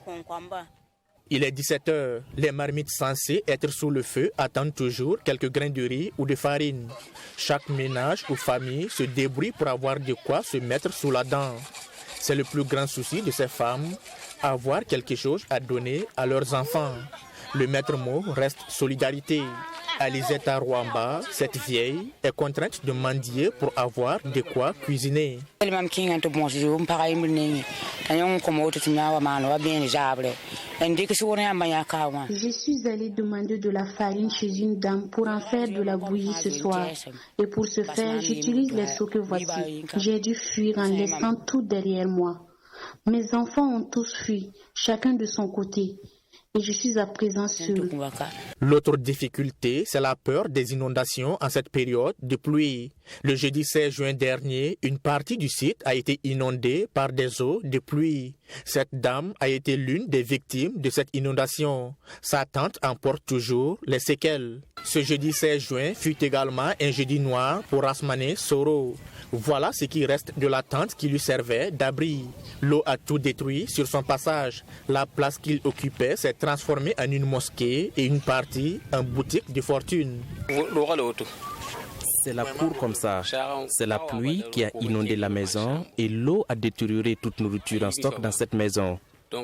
Il est 17h. Les marmites censées être sous le feu attendent toujours quelques grains de riz ou de farine. Chaque ménage ou famille se débrouille pour avoir de quoi se mettre sous la dent. C'est le plus grand souci de ces femmes, avoir quelque chose à donner à leurs enfants. Le maître mot reste solidarité. Alizeta Rwamba, cette vieille, est contrainte de mendier pour avoir de quoi cuisiner. Je suis allée demander de la farine chez une dame pour en faire de la bouillie ce soir. Et pour ce faire, j'utilise les seaux que voici. J'ai dû fuir en laissant tout derrière moi. Mes enfants ont tous fui, chacun de son côté. Et je suis à présent seule. L'autre difficulté, c'est la peur des inondations en cette période de pluie. Le jeudi 16 juin dernier, une partie du site a été inondée par des eaux de pluie. Cette dame a été l'une des victimes de cette inondation. Sa tante en porte toujours les séquelles. Ce jeudi 16 juin fut également un jeudi noir pour Asmane Soro. Voilà ce qui reste de la tente qui lui servait d'abri. L'eau a tout détruit sur son passage. La place qu'il occupait s'est transformée en une mosquée et une partie en boutique de fortune. C'est la cour comme ça. C'est la pluie qui a inondé la maison et l'eau a détérioré toute nourriture en stock dans cette maison.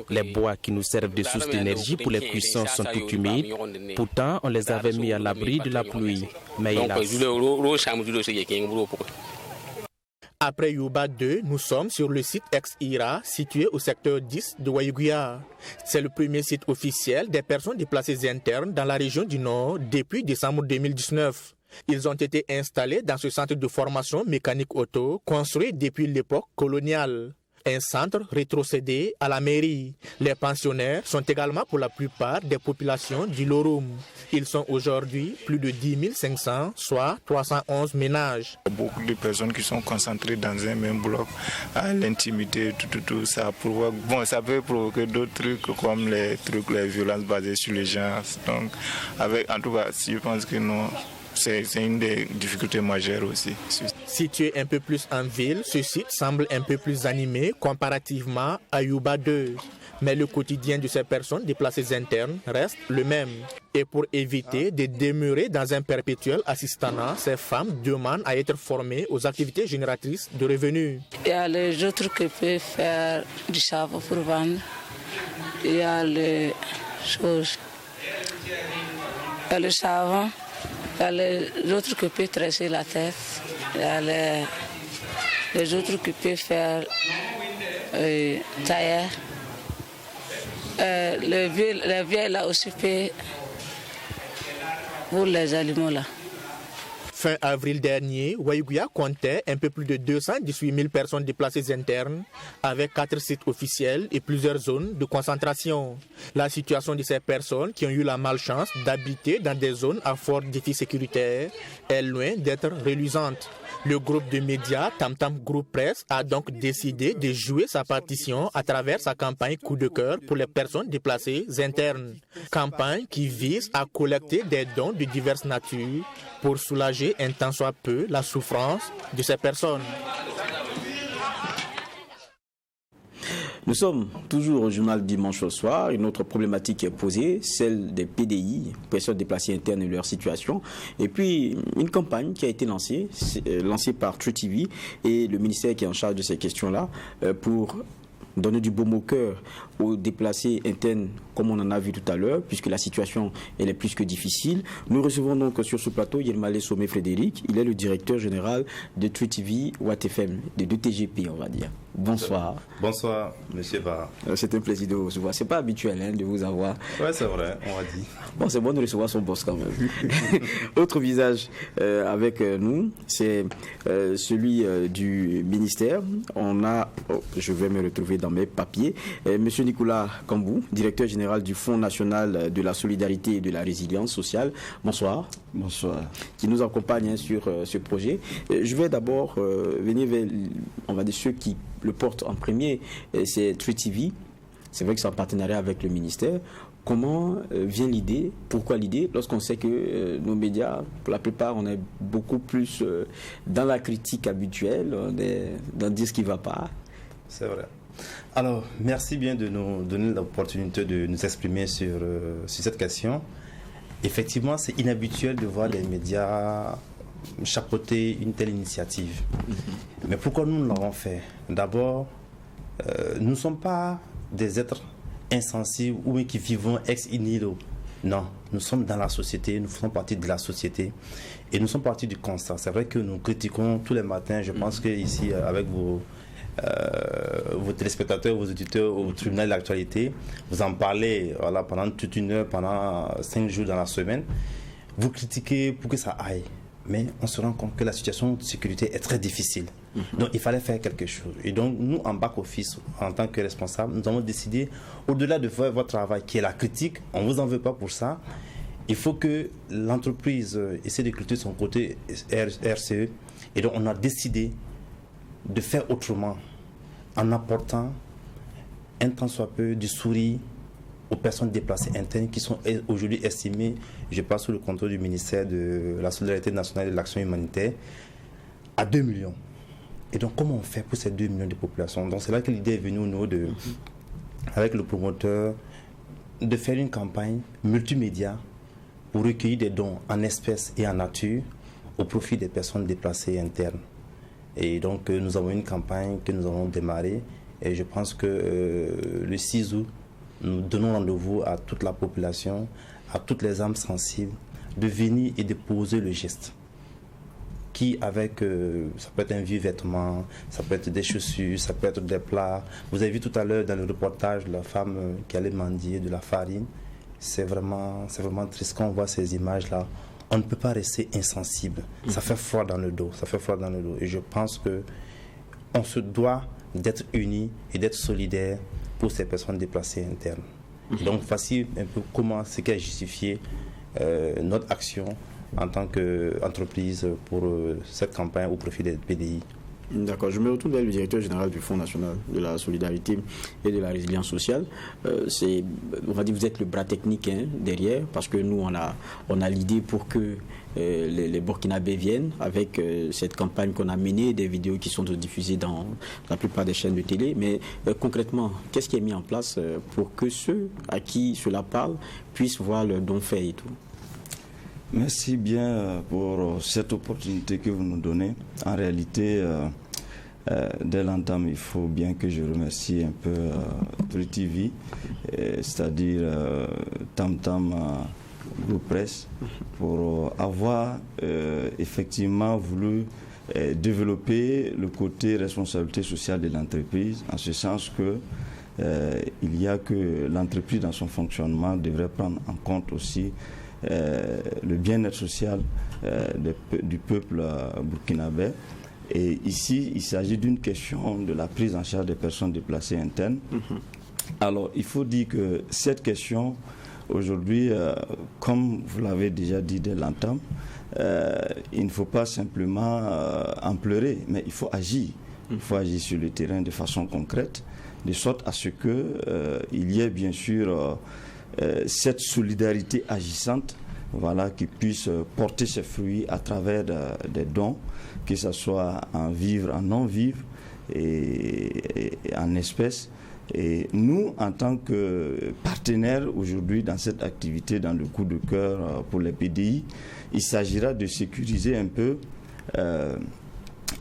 Les bois qui nous servent de source d'énergie pour les cuissons sont tout humides. Pourtant, on les avait mis à l'abri de la pluie. Mais Après Yuba 2, nous sommes sur le site ex-IRA situé au secteur 10 de Waiguya. C'est le premier site officiel des personnes déplacées internes dans la région du Nord depuis décembre 2019. Ils ont été installés dans ce centre de formation mécanique auto construit depuis l'époque coloniale. Un centre rétrocédé à la mairie. Les pensionnaires sont également pour la plupart des populations du Lorum. Ils sont aujourd'hui plus de 10 500, soit 311 ménages. Beaucoup de personnes qui sont concentrées dans un même bloc, à l'intimité, tout ça provoque. Bon, ça peut provoquer d'autres trucs comme les violences basées sur les gens. Donc, en tout cas, je pense que non. C'est une des difficultés majeures aussi. Situé un peu plus en ville, ce site semble un peu plus animé comparativement à Yuba 2. Mais le quotidien de ces personnes déplacées internes reste le même. Et pour éviter de demeurer dans un perpétuel assistanat, ces femmes demandent à être formées aux activités génératrices de revenus. Il y a les autres qui peuvent faire du savon pour vendre. Il y a les choses. Il y a le savon. Il y a les autres qui peuvent tresser la tête. Il y a les autres qui peuvent faire tailleur. Les vieux là aussi peuvent pour les aliments là. Fin avril dernier, Waiguya comptait un peu plus de 218 000 personnes déplacées internes avec 4 sites officiels et plusieurs zones de concentration. La situation de ces personnes qui ont eu la malchance d'habiter dans des zones à fort défi sécuritaire est loin d'être reluisante. Le groupe de médias Tam Tam Group Press a donc décidé de jouer sa partition à travers sa campagne Coup de cœur pour les personnes déplacées internes. Campagne qui vise à collecter des dons de diverses natures pour soulager un tant soit peu la souffrance de ces personnes. Nous sommes toujours au journal dimanche au soir. Une autre problématique est posée, celle des PDI, personnes déplacées internes et leur situation. Et puis, une campagne qui a été lancée par True TV et le ministère qui est en charge de ces questions-là pour donner du baume au cœur aux déplacés internes, comme on en a vu tout à l'heure, puisque la situation elle est plus que difficile. Nous recevons donc sur ce plateau Yelmalé Somé Frédéric. Il est le directeur général de True TV WattFM, des 2 TGP, on va dire. Bonsoir. Bonsoir, monsieur Barra. C'est un plaisir de vous recevoir. C'est pas habituel de vous avoir. Oui, c'est vrai, on va dire. Bon, c'est bon de recevoir son boss quand même. Autre visage avec nous, c'est celui du ministère. On a, je vais me retrouver dans mes papiers, monsieur Nicolas Kambou, directeur général du Fonds national de la solidarité et de la résilience sociale. Bonsoir. Bonsoir. Qui nous accompagne sur ce projet. Je vais d'abord venir vers, on va dire, ceux qui le portent en premier, c'est True TV. C'est vrai que c'est en partenariat avec le ministère. Comment vient l'idée? Pourquoi l'idée? Lorsqu'on sait que nos médias, pour la plupart, on est beaucoup plus dans la critique habituelle, dans dire ce qui ne va pas. C'est vrai. Alors, merci bien de nous donner l'opportunité de nous exprimer sur cette question. Effectivement, c'est inhabituel de voir les médias chapeauter une telle initiative. Mais pourquoi nous l'avons fait? D'abord, nous ne sommes pas des êtres insensibles ou qui vivons ex nihilo. Non, nous sommes dans la société, nous faisons partie de la société et nous sommes partis du constat. C'est vrai que nous critiquons tous les matins, je pense que ici, avec vos téléspectateurs, vos auditeurs au tribunal de l'actualité, vous en parlez pendant toute une heure, pendant 5 jours dans la semaine. Vous critiquez pour que ça aille. Mais on se rend compte que la situation de sécurité est très difficile. Donc il fallait faire quelque chose. Et donc nous, en back-office, en tant que responsables, nous avons décidé, au-delà de faire votre travail qui est la critique, on ne vous en veut pas pour ça, il faut que l'entreprise essaie de cultiver son côté RCE. Et donc on a décidé de faire autrement en apportant un tant soit peu du sourire aux personnes déplacées internes qui sont aujourd'hui estimées, je passe sous le contrôle du ministère de la Solidarité nationale et de l'action humanitaire, à 2 millions. Et donc comment on fait pour ces 2 millions de populations? Donc c'est là que l'idée est venue au niveau avec le promoteur, de faire une campagne multimédia pour recueillir des dons en espèces et en nature au profit des personnes déplacées internes. Et donc nous avons une campagne que nous avons démarrée Et je pense que le 6 août, nous donnons rendez-vous à toute la population, à toutes les âmes sensibles, de venir et de poser le geste. Qui avec, ça peut être un vieux vêtement, ça peut être des chaussures, ça peut être des plats. Vous avez vu tout à l'heure dans le reportage la femme qui allait mendier de la farine. C'est vraiment triste quand on voit ces images-là. On ne peut pas rester insensible. Ça fait froid dans le dos, Et je pense que on se doit d'être unis et d'être solidaires pour ces personnes déplacées internes. Et donc voici un peu comment ce qui a justifié notre action en tant qu'entreprise pour cette campagne au profit des PDI. D'accord, je me retourne vers le directeur général du Fonds national de la solidarité et de la résilience sociale. On va dire vous êtes le bras technique derrière, parce que nous on a l'idée pour que les Burkinabés viennent avec cette campagne qu'on a menée, des vidéos qui sont diffusées dans la plupart des chaînes de télé. Mais concrètement, qu'est-ce qui est mis en place pour que ceux à qui cela parle puissent voir le don fait et tout? Merci bien pour cette opportunité que vous nous donnez. En réalité, dès l'entame, il faut bien que je remercie un peu Tri TV, c'est-à-dire Tam Tam Group Press, pour avoir effectivement voulu développer le côté responsabilité sociale de l'entreprise, en ce sens que il y a que l'entreprise dans son fonctionnement devrait prendre en compte aussi le bien-être social du peuple burkinabé. Et ici, il s'agit d'une question de la prise en charge des personnes déplacées internes. Alors, il faut dire que cette question, aujourd'hui, comme vous l'avez déjà dit dès l'entame, il ne faut pas simplement en pleurer, mais il faut agir. Il faut agir sur le terrain de façon concrète, de sorte à ce qu'il y ait bien sûr cette solidarité agissante, voilà, qui puisse porter ses fruits à travers des dons, que ce soit en vivre, en non-vivre et en espèces. Et nous, en tant que partenaires aujourd'hui dans cette activité, dans le coup de cœur pour les PDI, il s'agira de sécuriser un peu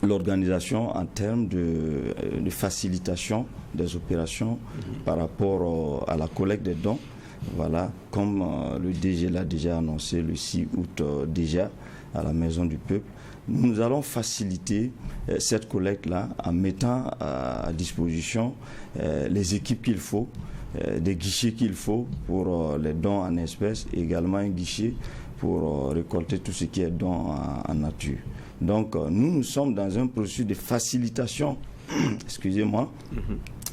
l'organisation en termes de facilitation des opérations par rapport à la collecte des dons. Voilà, comme le DG l'a déjà annoncé le 6 août déjà à la Maison du Peuple, nous allons faciliter cette collecte-là en mettant à disposition les équipes qu'il faut, des guichets qu'il faut pour les dons en espèces, et également un guichet pour récolter tout ce qui est dons en nature. Donc nous sommes dans un processus de facilitation excusez-moi,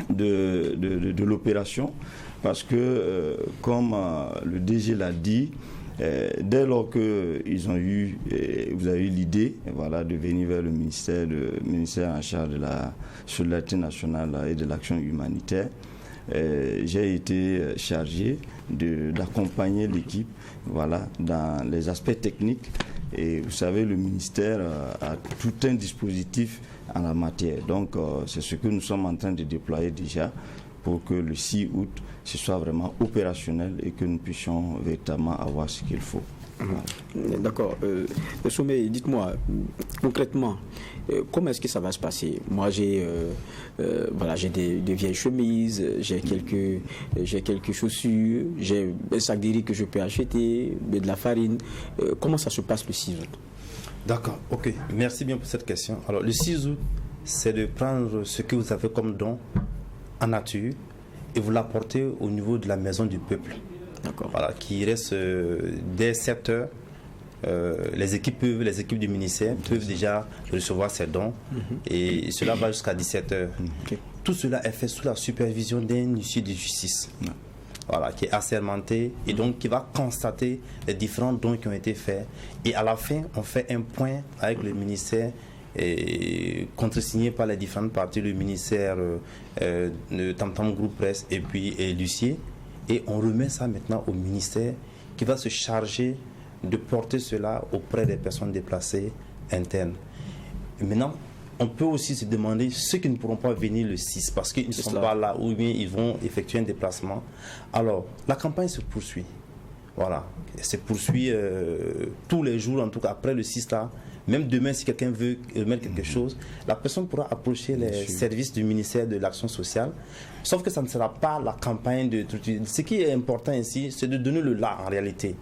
de l'opération, parce que, comme le DG l'a dit, dès lors que vous avez eu l'idée, voilà, de venir vers le ministère en charge de la solidarité nationale et de l'action humanitaire, j'ai été chargé d'accompagner l'équipe, voilà, dans les aspects techniques. Et vous savez, le ministère a tout un dispositif en la matière. Donc, c'est ce que nous sommes en train de déployer déjà pour que le 6 août, ce soit vraiment opérationnel et que nous puissions véritablement avoir ce qu'il faut. Voilà. D'accord. Sommet, dites-moi, concrètement, comment est-ce que ça va se passer? Moi, j'ai des vieilles chemises, j'ai quelques chaussures, j'ai un sac de riz que je peux acheter, de la farine. Comment ça se passe le 6 août? D'accord, ok. Merci bien pour cette question. Alors, le 6 août, c'est de prendre ce que vous avez comme don en nature et vous l'apporter au niveau de la Maison du Peuple. D'accord. Voilà, qui reste dès 7 heures. Les équipes du ministère peuvent déjà recevoir ces dons et cela va jusqu'à 17 heures. Okay. Tout cela est fait sous la supervision d'un huissier de justice. Voilà, qui est assermenté et donc qui va constater les différents dons qui ont été faits. Et à la fin, on fait un point avec le ministère contresigné par les différentes parties, le ministère, le Tam Tam Group Press et puis l'huissier. Et on remet ça maintenant au ministère qui va se charger de porter cela auprès des personnes déplacées internes. Et maintenant, on peut aussi se demander ceux qui ne pourront pas venir le 6 parce qu'ils ne sont pas là ou bien ils vont effectuer un déplacement. Alors, la campagne se poursuit. Voilà. Elle se poursuit tous les jours, en tout cas après le 6 là. Même demain, si quelqu'un veut mettre quelque chose, la personne pourra approcher les services du ministère de l'Action sociale. Sauf que ça ne sera pas la campagne de... Ce qui est important ici, c'est de donner le là en réalité.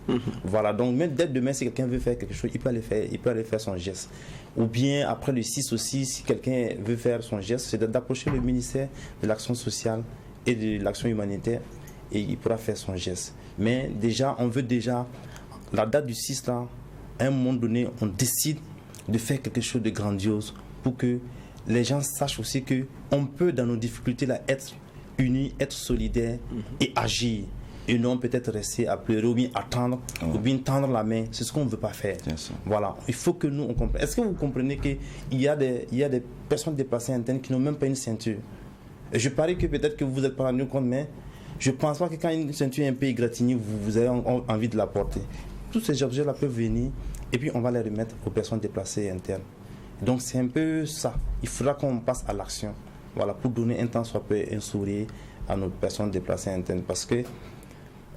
Voilà, donc même dès demain, si quelqu'un veut faire quelque chose, il peut aller faire son geste. Ou bien après le 6 aussi, si quelqu'un veut faire son geste, c'est d'approcher le ministère de l'Action sociale et de l'Action humanitaire et il pourra faire son geste. Mais déjà, on veut déjà, la date du 6 là, à un moment donné, on décide de faire quelque chose de grandiose pour que les gens sachent aussi qu'on peut dans nos difficultés là être unis, être solidaires et agir. Et non peut-être rester à pleurer ou bien attendre ou bien tendre la main. C'est ce qu'on ne veut pas faire. Voilà. Il faut que nous on comprenne. Est-ce que vous comprenez qu'il y a des personnes déplacées internes qui n'ont même pas une ceinture? Et je parie que peut-être que vous n'êtes pas rendu compte, mais je ne pense pas que quand une ceinture est un peu égratignée, vous avez envie de la porter. Tous ces objets-là peuvent venir et puis on va les remettre aux personnes déplacées internes. Donc c'est un peu ça. Il faudra qu'on passe à l'action. Voilà, pour donner un temps soit peu un sourire à nos personnes déplacées internes. Parce que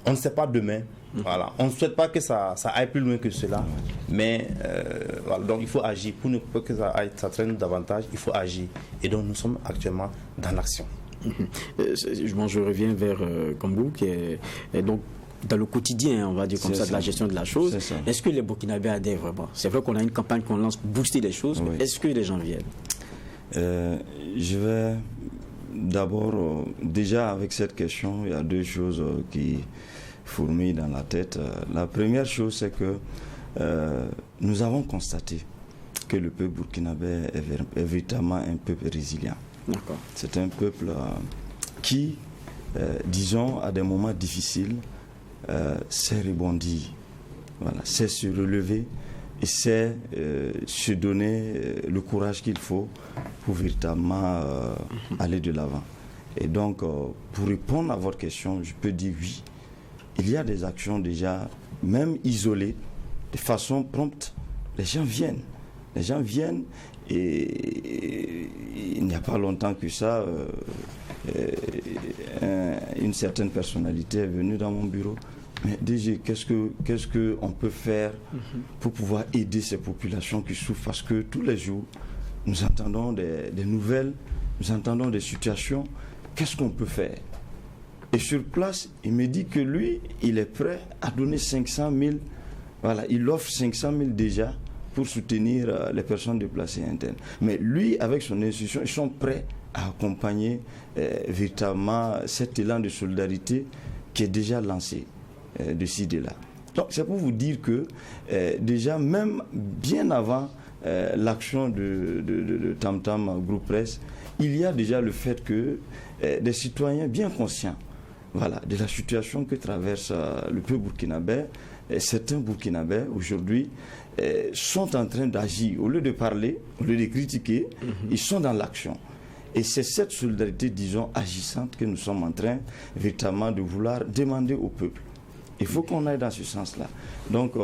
on ne sait pas demain. Voilà. On ne souhaite pas que ça aille plus loin que cela. Mais voilà. Donc il faut agir. Pour ne pas que ça traîne davantage, il faut agir. Et donc nous sommes actuellement dans l'action. Je reviens vers Kambou, qui est donc dans le quotidien, on va dire comme ça, de la gestion de la chose. Est-ce que les Burkinabés adhèrent vraiment? C'est vrai qu'on a une campagne qu'on lance pour booster les choses, mais est-ce que les gens viennent? Je vais d'abord, déjà avec cette question, il y a deux choses qui fourmillent dans la tête. La première chose, c'est que nous avons constaté que le peuple burkinabé est véritablement un peuple résilient. C'est un peuple qui, disons, à des moments difficiles, sait rebondir, voilà, sait se relever et sait se donner le courage qu'il faut pour véritablement aller de l'avant. Et donc, pour répondre à votre question, je peux dire oui, il y a des actions déjà, même isolées, de façon prompte, les gens viennent. Les gens viennent et il n'y a pas longtemps que ça, une certaine personnalité est venue dans mon bureau. Mais DG, qu'est-ce qu'on peut faire pour pouvoir aider ces populations qui souffrent? Parce que tous les jours, nous entendons des nouvelles, nous entendons des situations. Qu'est-ce qu'on peut faire? Et sur place, il me dit que lui, il est prêt à donner 500 000. Voilà, il offre 500 000 déjà pour soutenir les personnes déplacées internes. Mais lui, avec son institution, ils sont prêts à accompagner véritablement cet élan de solidarité qui est déjà lancé de ci, de là. Donc c'est pour vous dire que déjà, même bien avant l'action de Tam Tam Groupe Presse, il y a déjà le fait que des citoyens bien conscients, voilà, de la situation que traverse le peuple burkinabé, certains Burkinabés aujourd'hui sont en train d'agir. Au lieu de parler, au lieu de critiquer, ils sont dans l'action. Et c'est cette solidarité, disons, agissante que nous sommes en train véritablement de vouloir demander au peuple. Il faut qu'on aille dans ce sens-là. Donc,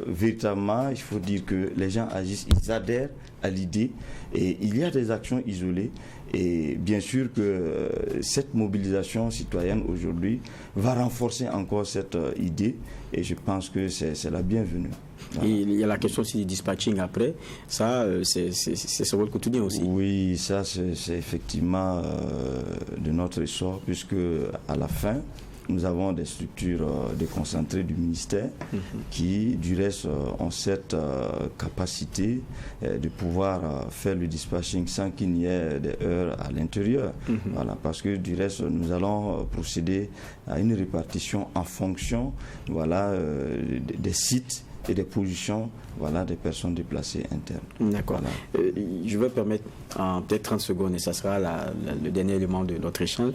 véritablement, il faut dire que les gens agissent, ils adhèrent à l'idée. Et il y a des actions isolées. Et bien sûr que cette mobilisation citoyenne aujourd'hui va renforcer encore cette idée. Et je pense que c'est la bienvenue. Voilà. Et il y a la question aussi du dispatching après. Ça, c'est sur votre quotidien aussi. Oui, ça, c'est effectivement de notre ressort, puisque à la fin, nous avons des structures déconcentrées du ministère qui, du reste, ont cette capacité de pouvoir faire le dispatching sans qu'il n'y ait des heures à l'intérieur. Voilà, parce que, du reste, nous allons procéder à une répartition en fonction, voilà, des sites et des positions, voilà, des personnes déplacées internes. D'accord. Voilà. Je vais permettre en peut-être 30 secondes, et ça sera le dernier élément de notre échange,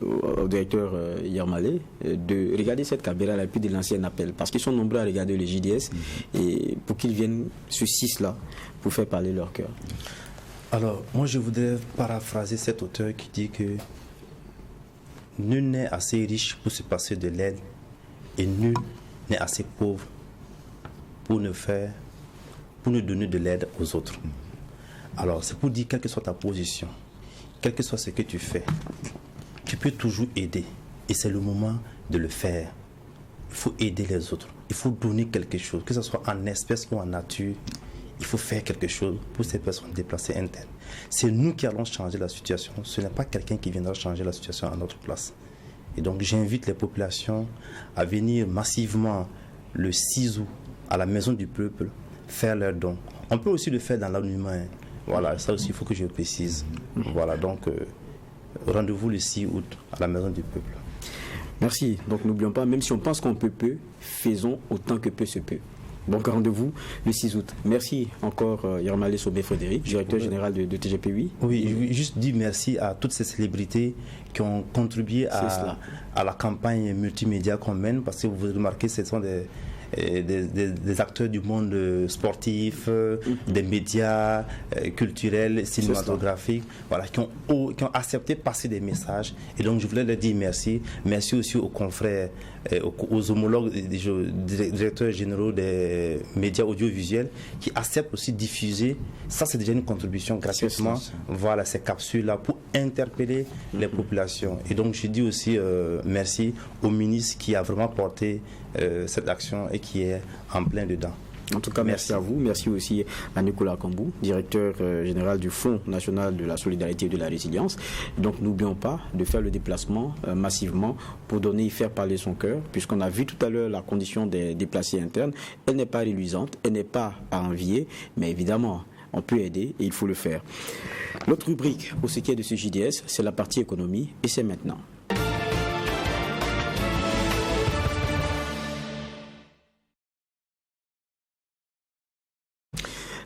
au directeur Yermalé, de regarder cette caméra et puis de lancer un appel, parce qu'ils sont nombreux à regarder le JDS, et pour qu'ils viennent sur 6-là, pour faire parler leur cœur. Alors, moi je voudrais paraphraser cet auteur qui dit que nul n'est assez riche pour se passer de l'aide, et nul n'est assez pauvre pour ne donner de l'aide aux autres. Alors, c'est pour dire, quelle que soit ta position, quel que soit ce que tu fais, tu peux toujours aider. Et c'est le moment de le faire. Il faut aider les autres. il faut donner quelque chose, que ce soit en espèces ou en nature. Il faut faire quelque chose pour ces personnes déplacées internes. C'est nous qui allons changer la situation. Ce n'est pas quelqu'un qui viendra changer la situation à notre place. Et donc j'invite les populations à venir massivement le 6 août à la Maison du Peuple faire leurs dons. On peut aussi le faire dans l'anonymat. Voilà, ça aussi il faut que je précise. Voilà, donc rendez-vous le 6 août à la Maison du Peuple. Merci. Donc n'oublions pas, même si on pense qu'on peut peu, faisons autant que peu se peut. Donc rendez-vous le 6 août. Merci encore Yermale Sobé-Frédéric, directeur général de TGP8. Oui, je veux juste dire merci à toutes ces célébrités qui ont contribué à la campagne multimédia qu'on mène, parce que vous remarquez, ce sont des acteurs du monde sportif, des médias culturels, cinématographiques, voilà, qui ont accepté de passer des messages. Et donc je voulais leur dire merci. Merci aussi aux confrères, aux homologues, des directeurs généraux des médias audiovisuels qui acceptent aussi de diffuser. Ça, c'est déjà une contribution gratuitement. Voilà, ces capsules-là pour interpeller les populations. Et donc je dis aussi merci au ministre qui a vraiment porté cette action et qui est en plein dedans. En tout cas, merci à vous. Merci aussi à Nicolas Kambou, directeur général du Fonds national de la solidarité et de la résilience. Donc, n'oublions pas de faire le déplacement massivement pour donner et faire parler son cœur, puisqu'on a vu tout à l'heure la condition des déplacés internes. Elle n'est pas reluisante, elle n'est pas à envier, mais évidemment, on peut aider et il faut le faire. L'autre rubrique pour ce qui est de ce JDS, c'est la partie économie et c'est maintenant.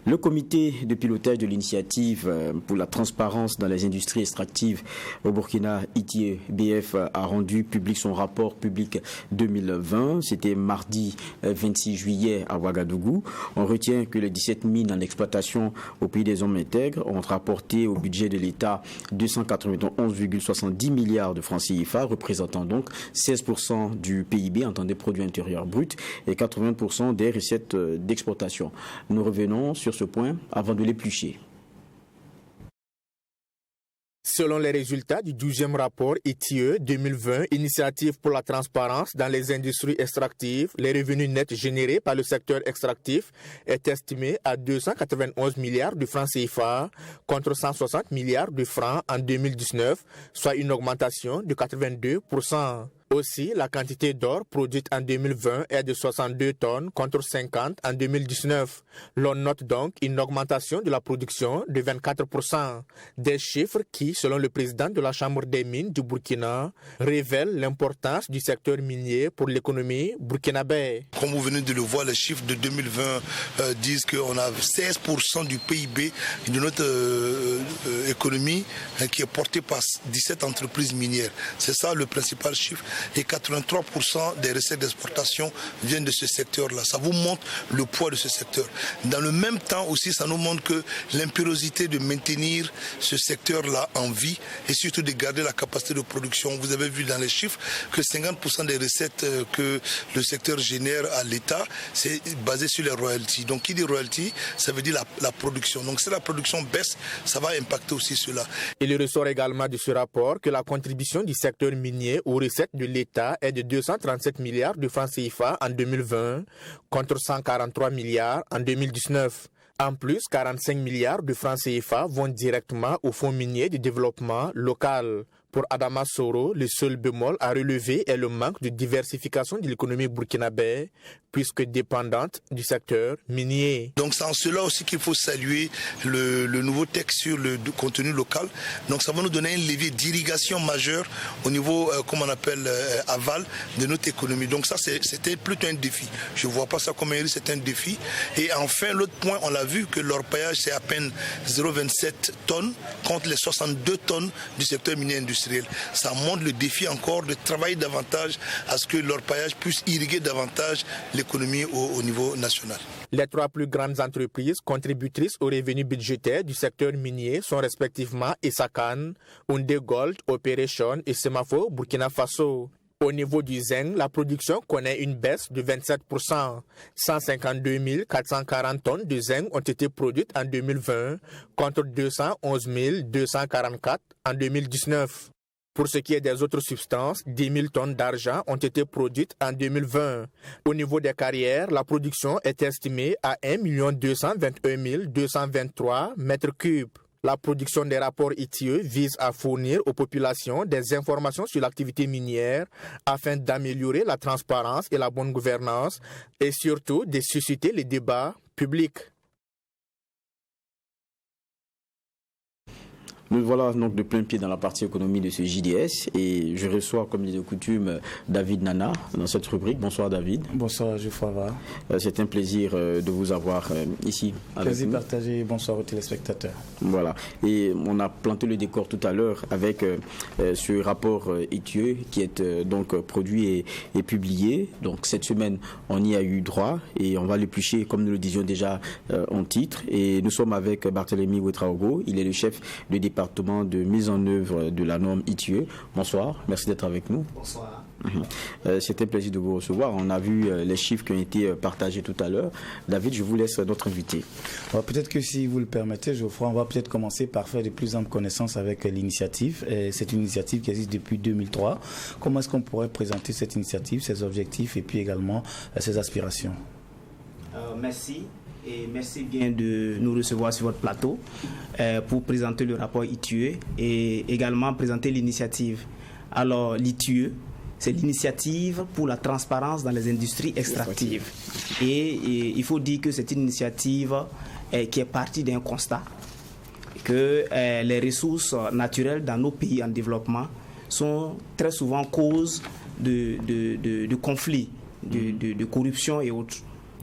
Le comité de pilotage de l'initiative pour la transparence dans les industries extractives au Burkina, ITIE-BF, a rendu public son rapport public 2020. C'était mardi 26 juillet à Ouagadougou. On retient que les 17 mines en exploitation au pays des hommes intègres ont rapporté au budget de l'État 291,70 milliards de francs CFA, représentant donc 16% du PIB, entendez produit intérieur brut, et 80% des recettes d'exportation. Nous revenons sur ce point avant de l'éplucher. Selon les résultats du 12e rapport ITIE 2020, Initiative pour la transparence dans les industries extractives, les revenus nets générés par le secteur extractif est estimé à 291 milliards de francs CFA contre 160 milliards de francs en 2019, soit une augmentation de 82%. Aussi, la quantité d'or produite en 2020 est de 62 tonnes contre 50 en 2019. L'on note donc une augmentation de la production de 24%. Des chiffres qui, selon le président de la Chambre des mines du Burkina, révèlent l'importance du secteur minier pour l'économie burkinabé. Comme vous venez de le voir, les chiffres de 2020 disent qu'on a 16% du PIB de notre économie qui est porté par 17 entreprises minières. C'est ça le principal chiffre. Et 83% des recettes d'exportation viennent de ce secteur-là. Ça vous montre le poids de ce secteur. Dans le même temps aussi, ça nous montre que l'impériosité de maintenir ce secteur-là en vie et surtout de garder la capacité de production. Vous avez vu dans les chiffres que 50% des recettes que le secteur génère à l'État, c'est basé sur les royalties. Donc qui dit royalties, ça veut dire la production. Donc si la production baisse, ça va impacter aussi cela. Il ressort également de ce rapport que la contribution du secteur minier aux recettes de l'État est de 237 milliards de francs CFA en 2020 contre 143 milliards en 2019. En plus, 45 milliards de francs CFA vont directement au Fonds minier de développement local. Pour Adama Soro, le seul bémol à relever est le manque de diversification de l'économie burkinabé, puisque dépendante du secteur minier. Donc c'est en cela aussi qu'il faut saluer le nouveau texte sur le contenu local. Donc ça va nous donner un levier d'irrigation majeur au niveau, comme on appelle, aval de notre économie. Donc ça, c'était plutôt un défi. Je ne vois pas ça comme un risque, c'est un défi. Et enfin, l'autre point, on l'a vu que l'orpaillage, c'est à peine 0,27 tonnes contre les 62 tonnes du secteur minier industriel. Ça montre le défi encore de travailler davantage à ce que l'orpaillage puisse irriguer davantage l'économie au niveau national. Les trois plus grandes entreprises contributrices aux revenus budgétaires du secteur minier sont respectivement Isakan, Oundé Gold, Operation et Semafo Burkina Faso. Au niveau du zinc, la production connaît une baisse de 27%. 152 440 tonnes de zinc ont été produites en 2020 contre 211 244 en 2019. Pour ce qui est des autres substances, 10 000 tonnes d'argent ont été produites en 2020. Au niveau des carrières, la production est estimée à 1 221 223 mètres cubes. La production des rapports ITIE vise à fournir aux populations des informations sur l'activité minière afin d'améliorer la transparence et la bonne gouvernance et surtout de susciter les débats publics. Nous voilà donc de plein pied dans la partie économie de ce JDS et je reçois, comme il est de coutume, David Nana dans cette rubrique. Bonsoir David. Bonsoir Geoffroy. C'est un plaisir de vous avoir ici avec plaisir nous. Partagé. Bonsoir aux téléspectateurs. Voilà. Et on a planté le décor tout à l'heure avec ce rapport ITIE qui est donc produit et publié. Donc cette semaine, on y a eu droit et on va l'éplucher comme nous le disions déjà en titre. Et nous sommes avec Barthélemy Ouetraogo. Il est le chef de département de mise en œuvre de la norme ITIE. Bonsoir, merci d'être avec nous. Bonsoir. C'est un plaisir de vous recevoir. On a vu les chiffres qui ont été partagés tout à l'heure. David, je vous laisse notre invité. Peut-être que si vous le permettez, Geoffroy, on va peut-être commencer par faire de plus amples connaissances avec l'initiative. C'est une initiative qui existe depuis 2003. Comment est-ce qu'on pourrait présenter cette initiative, ses objectifs et puis également ses aspirations? Merci. Et merci bien de nous recevoir sur votre plateau pour présenter le rapport ITIE et également présenter l'initiative. Alors, l'ITIE, c'est l'initiative pour la transparence dans les industries extractives. Et il faut dire que c'est une initiative qui est partie d'un constat que les ressources naturelles dans nos pays en développement sont très souvent cause de conflits, de corruption et autres.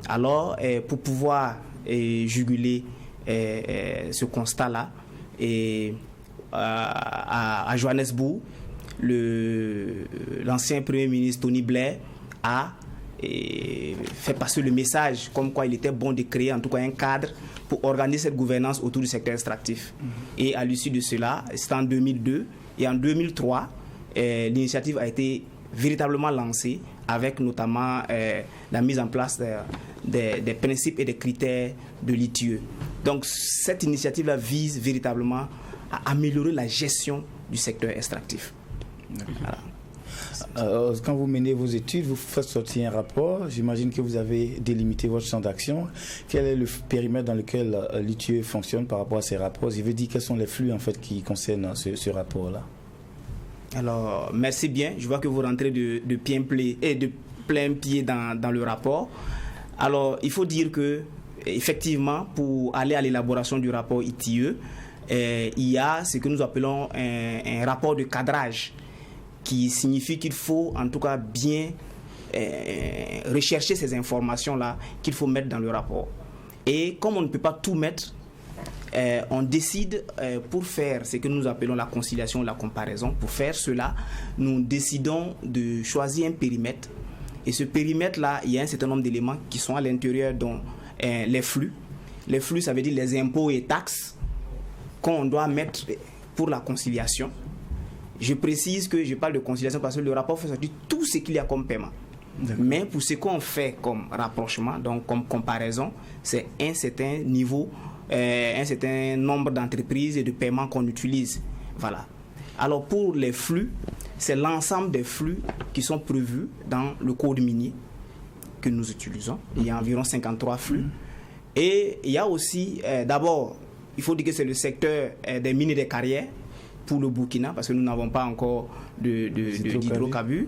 Alors, pour pouvoir juguler ce constat-là, à Johannesburg, l'ancien Premier ministre Tony Blair a fait passer le message comme quoi il était bon de créer en tout cas un cadre pour organiser cette gouvernance autour du secteur extractif. Et à l'issue de cela, c'était en 2002 et en 2003, l'initiative a été véritablement lancée avec notamment la mise en place des principes et des critères de l'ITIE. Donc cette initiative-là vise véritablement à améliorer la gestion du secteur extractif. Voilà. Quand vous menez vos études, vous faites sortir un rapport. J'imagine que vous avez délimité votre champ d'action. Quel est le périmètre dans lequel l'ITIE fonctionne par rapport à ces rapports? Je veux dire, quels sont les flux en fait qui concernent ce rapport-là? Alors, merci bien. Je vois que vous rentrez de plein pied dans le rapport. Alors, il faut dire que, effectivement, pour aller à l'élaboration du rapport ITIE, il y a ce que nous appelons un rapport de cadrage, qui signifie qu'il faut, en tout cas, bien rechercher ces informations-là qu'il faut mettre dans le rapport. Et comme on ne peut pas tout mettre, on décide pour faire ce que nous appelons la conciliation, la comparaison. Pour faire cela, nous décidons de choisir un périmètre. Et ce périmètre-là, il y a un certain nombre d'éléments qui sont à l'intérieur, dont les flux. Les flux, ça veut dire les impôts et taxes qu'on doit mettre pour la conciliation. Je précise que je parle de conciliation parce que le rapport fait sortir tout ce qu'il y a comme paiement. Mais pour ce qu'on fait comme rapprochement, donc comme comparaison, c'est un certain niveau, un certain nombre d'entreprises et de paiements qu'on utilise. Voilà. Alors pour les flux, c'est l'ensemble des flux qui sont prévus dans le code minier que nous utilisons. Il y a environ 53 flux. Et il y a aussi, d'abord, il faut dire que c'est le secteur des mines et des carrières pour le Burkina, parce que nous n'avons pas encore d'hydrocarbures.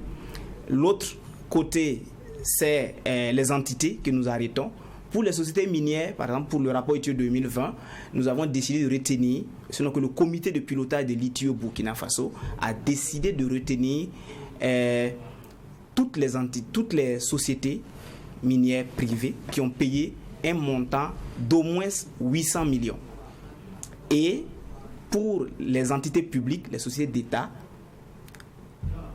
L'autre côté, c'est les entités que nous arrêtons. Pour les sociétés minières, par exemple, pour le rapport ITIE 2020, nous avons décidé de retenir, selon que le comité de pilotage de l'ITIE au Burkina Faso a décidé de retenir toutes les sociétés minières privées qui ont payé un montant d'au moins 800 millions. Et pour les entités publiques, les sociétés d'État,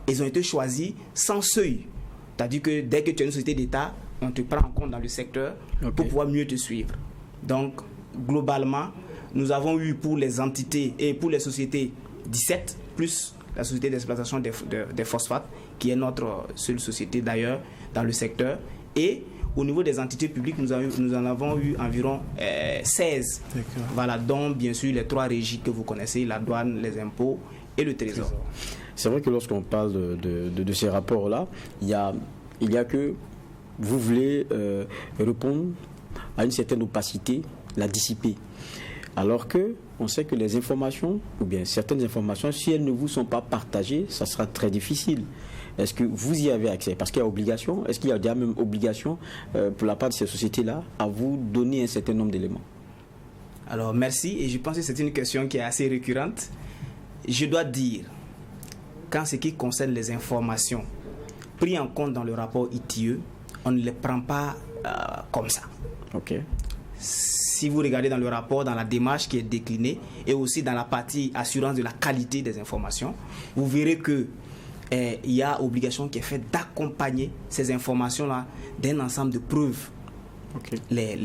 elles ont été choisies sans seuil. C'est-à-dire que dès que tu es une société d'État, on te prend en compte dans le secteur pour pouvoir mieux te suivre. Donc, globalement, nous avons eu pour les entités et pour les sociétés 17, plus la société d'exploitation des phosphates, qui est notre seule société d'ailleurs dans le secteur. Et au niveau des entités publiques, nous en avons eu environ 16. Voilà, dont bien sûr les 3 régies que vous connaissez, la douane, les impôts et le trésor. C'est vrai que lorsqu'on parle de ces rapports-là, il y a que vous voulez répondre à une certaine opacité, la dissiper. Alors que on sait que les informations, ou bien certaines informations, si elles ne vous sont pas partagées, ça sera très difficile. Est-ce que vous y avez accès? Parce qu'il y a obligation. Est-ce qu'il y a déjà même obligation pour la part de ces sociétés-là à vous donner un certain nombre d'éléments? Alors merci, et je pense que c'est une question qui est assez récurrente. Je dois dire, qu'en ce qui concerne les informations prises en compte dans le rapport ITIE, on ne les prend pas comme ça. Ok. Si vous regardez dans le rapport, dans la démarche qui est déclinée, et aussi dans la partie assurance de la qualité des informations, vous verrez que il y a obligation qui est faite d'accompagner ces informations-là d'un ensemble de preuves. Okay. Les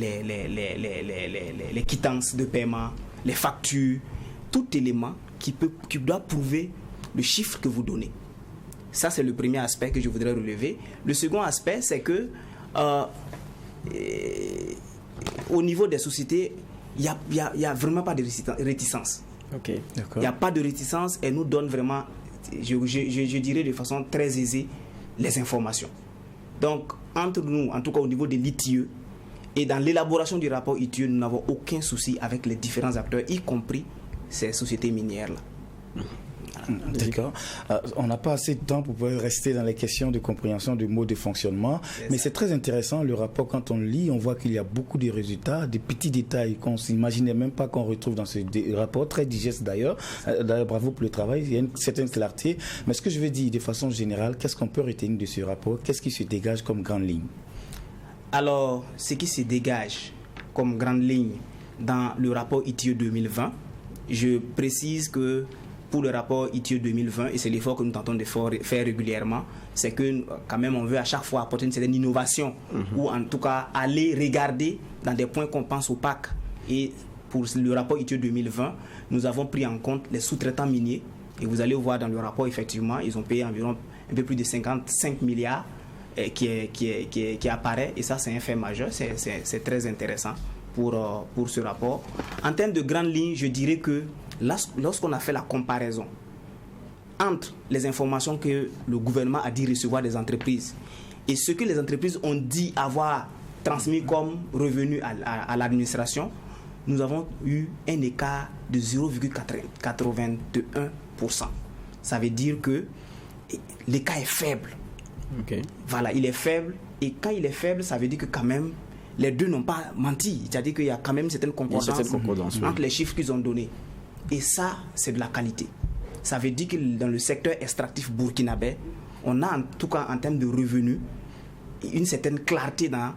quittances de paiement, les factures, tout élément qui doit prouver le chiffre que vous donnez. Ça, c'est le premier aspect que je voudrais relever. Le second aspect, c'est que au niveau des sociétés, il n'y a vraiment pas de réticence. Okay. Il n'y a pas de réticence et nous donne vraiment, je dirais de façon très aisée, les informations. Donc, entre nous, en tout cas au niveau de l'ITIE, et dans l'élaboration du rapport ITIE, nous n'avons aucun souci avec les différents acteurs, y compris ces sociétés minières-là. D'accord. On n'a pas assez de temps pour pouvoir rester dans les questions de compréhension du mode de fonctionnement, mais c'est très intéressant. Le rapport, quand on le lit, on voit qu'il y a beaucoup de résultats, des petits détails qu'on ne s'imaginait même pas qu'on retrouve dans ce rapport, très digeste d'ailleurs. D'ailleurs, bravo pour le travail, il y a une certaine clarté. Mais ce que je veux dire de façon générale, qu'est-ce qu'on peut retenir de ce rapport? Qu'est-ce qui se dégage comme grande ligne? Alors, ce qui se dégage comme grande ligne dans le rapport ITIE 2020, je précise que pour le rapport ITIE 2020, et c'est l'effort que nous tentons de faire régulièrement, c'est que quand même on veut à chaque fois apporter une certaine innovation, ou en tout cas aller regarder dans des points qu'on pense opaques. Et pour le rapport ITIE 2020, nous avons pris en compte les sous-traitants miniers, et vous allez voir dans le rapport, effectivement, ils ont payé environ un peu plus de 55 milliards qui apparaît, et ça c'est un fait majeur, c'est très intéressant pour ce rapport. En termes de grandes lignes, je dirais que lorsqu'on a fait la comparaison entre les informations que le gouvernement a dit recevoir des entreprises et ce que les entreprises ont dit avoir transmis comme revenu à l'administration, nous avons eu un écart de 0,81%. Ça veut dire que l'écart est faible. Okay. Voilà, il est faible, et quand il est faible, ça veut dire que quand même les deux n'ont pas menti. C'est-à-dire qu'il y a quand même certaines concordances entre les chiffres qu'ils ont donnés. Et ça, c'est de la qualité. Ça veut dire que dans le secteur extractif burkinabé, on a en tout cas en termes de revenus une certaine clarté dans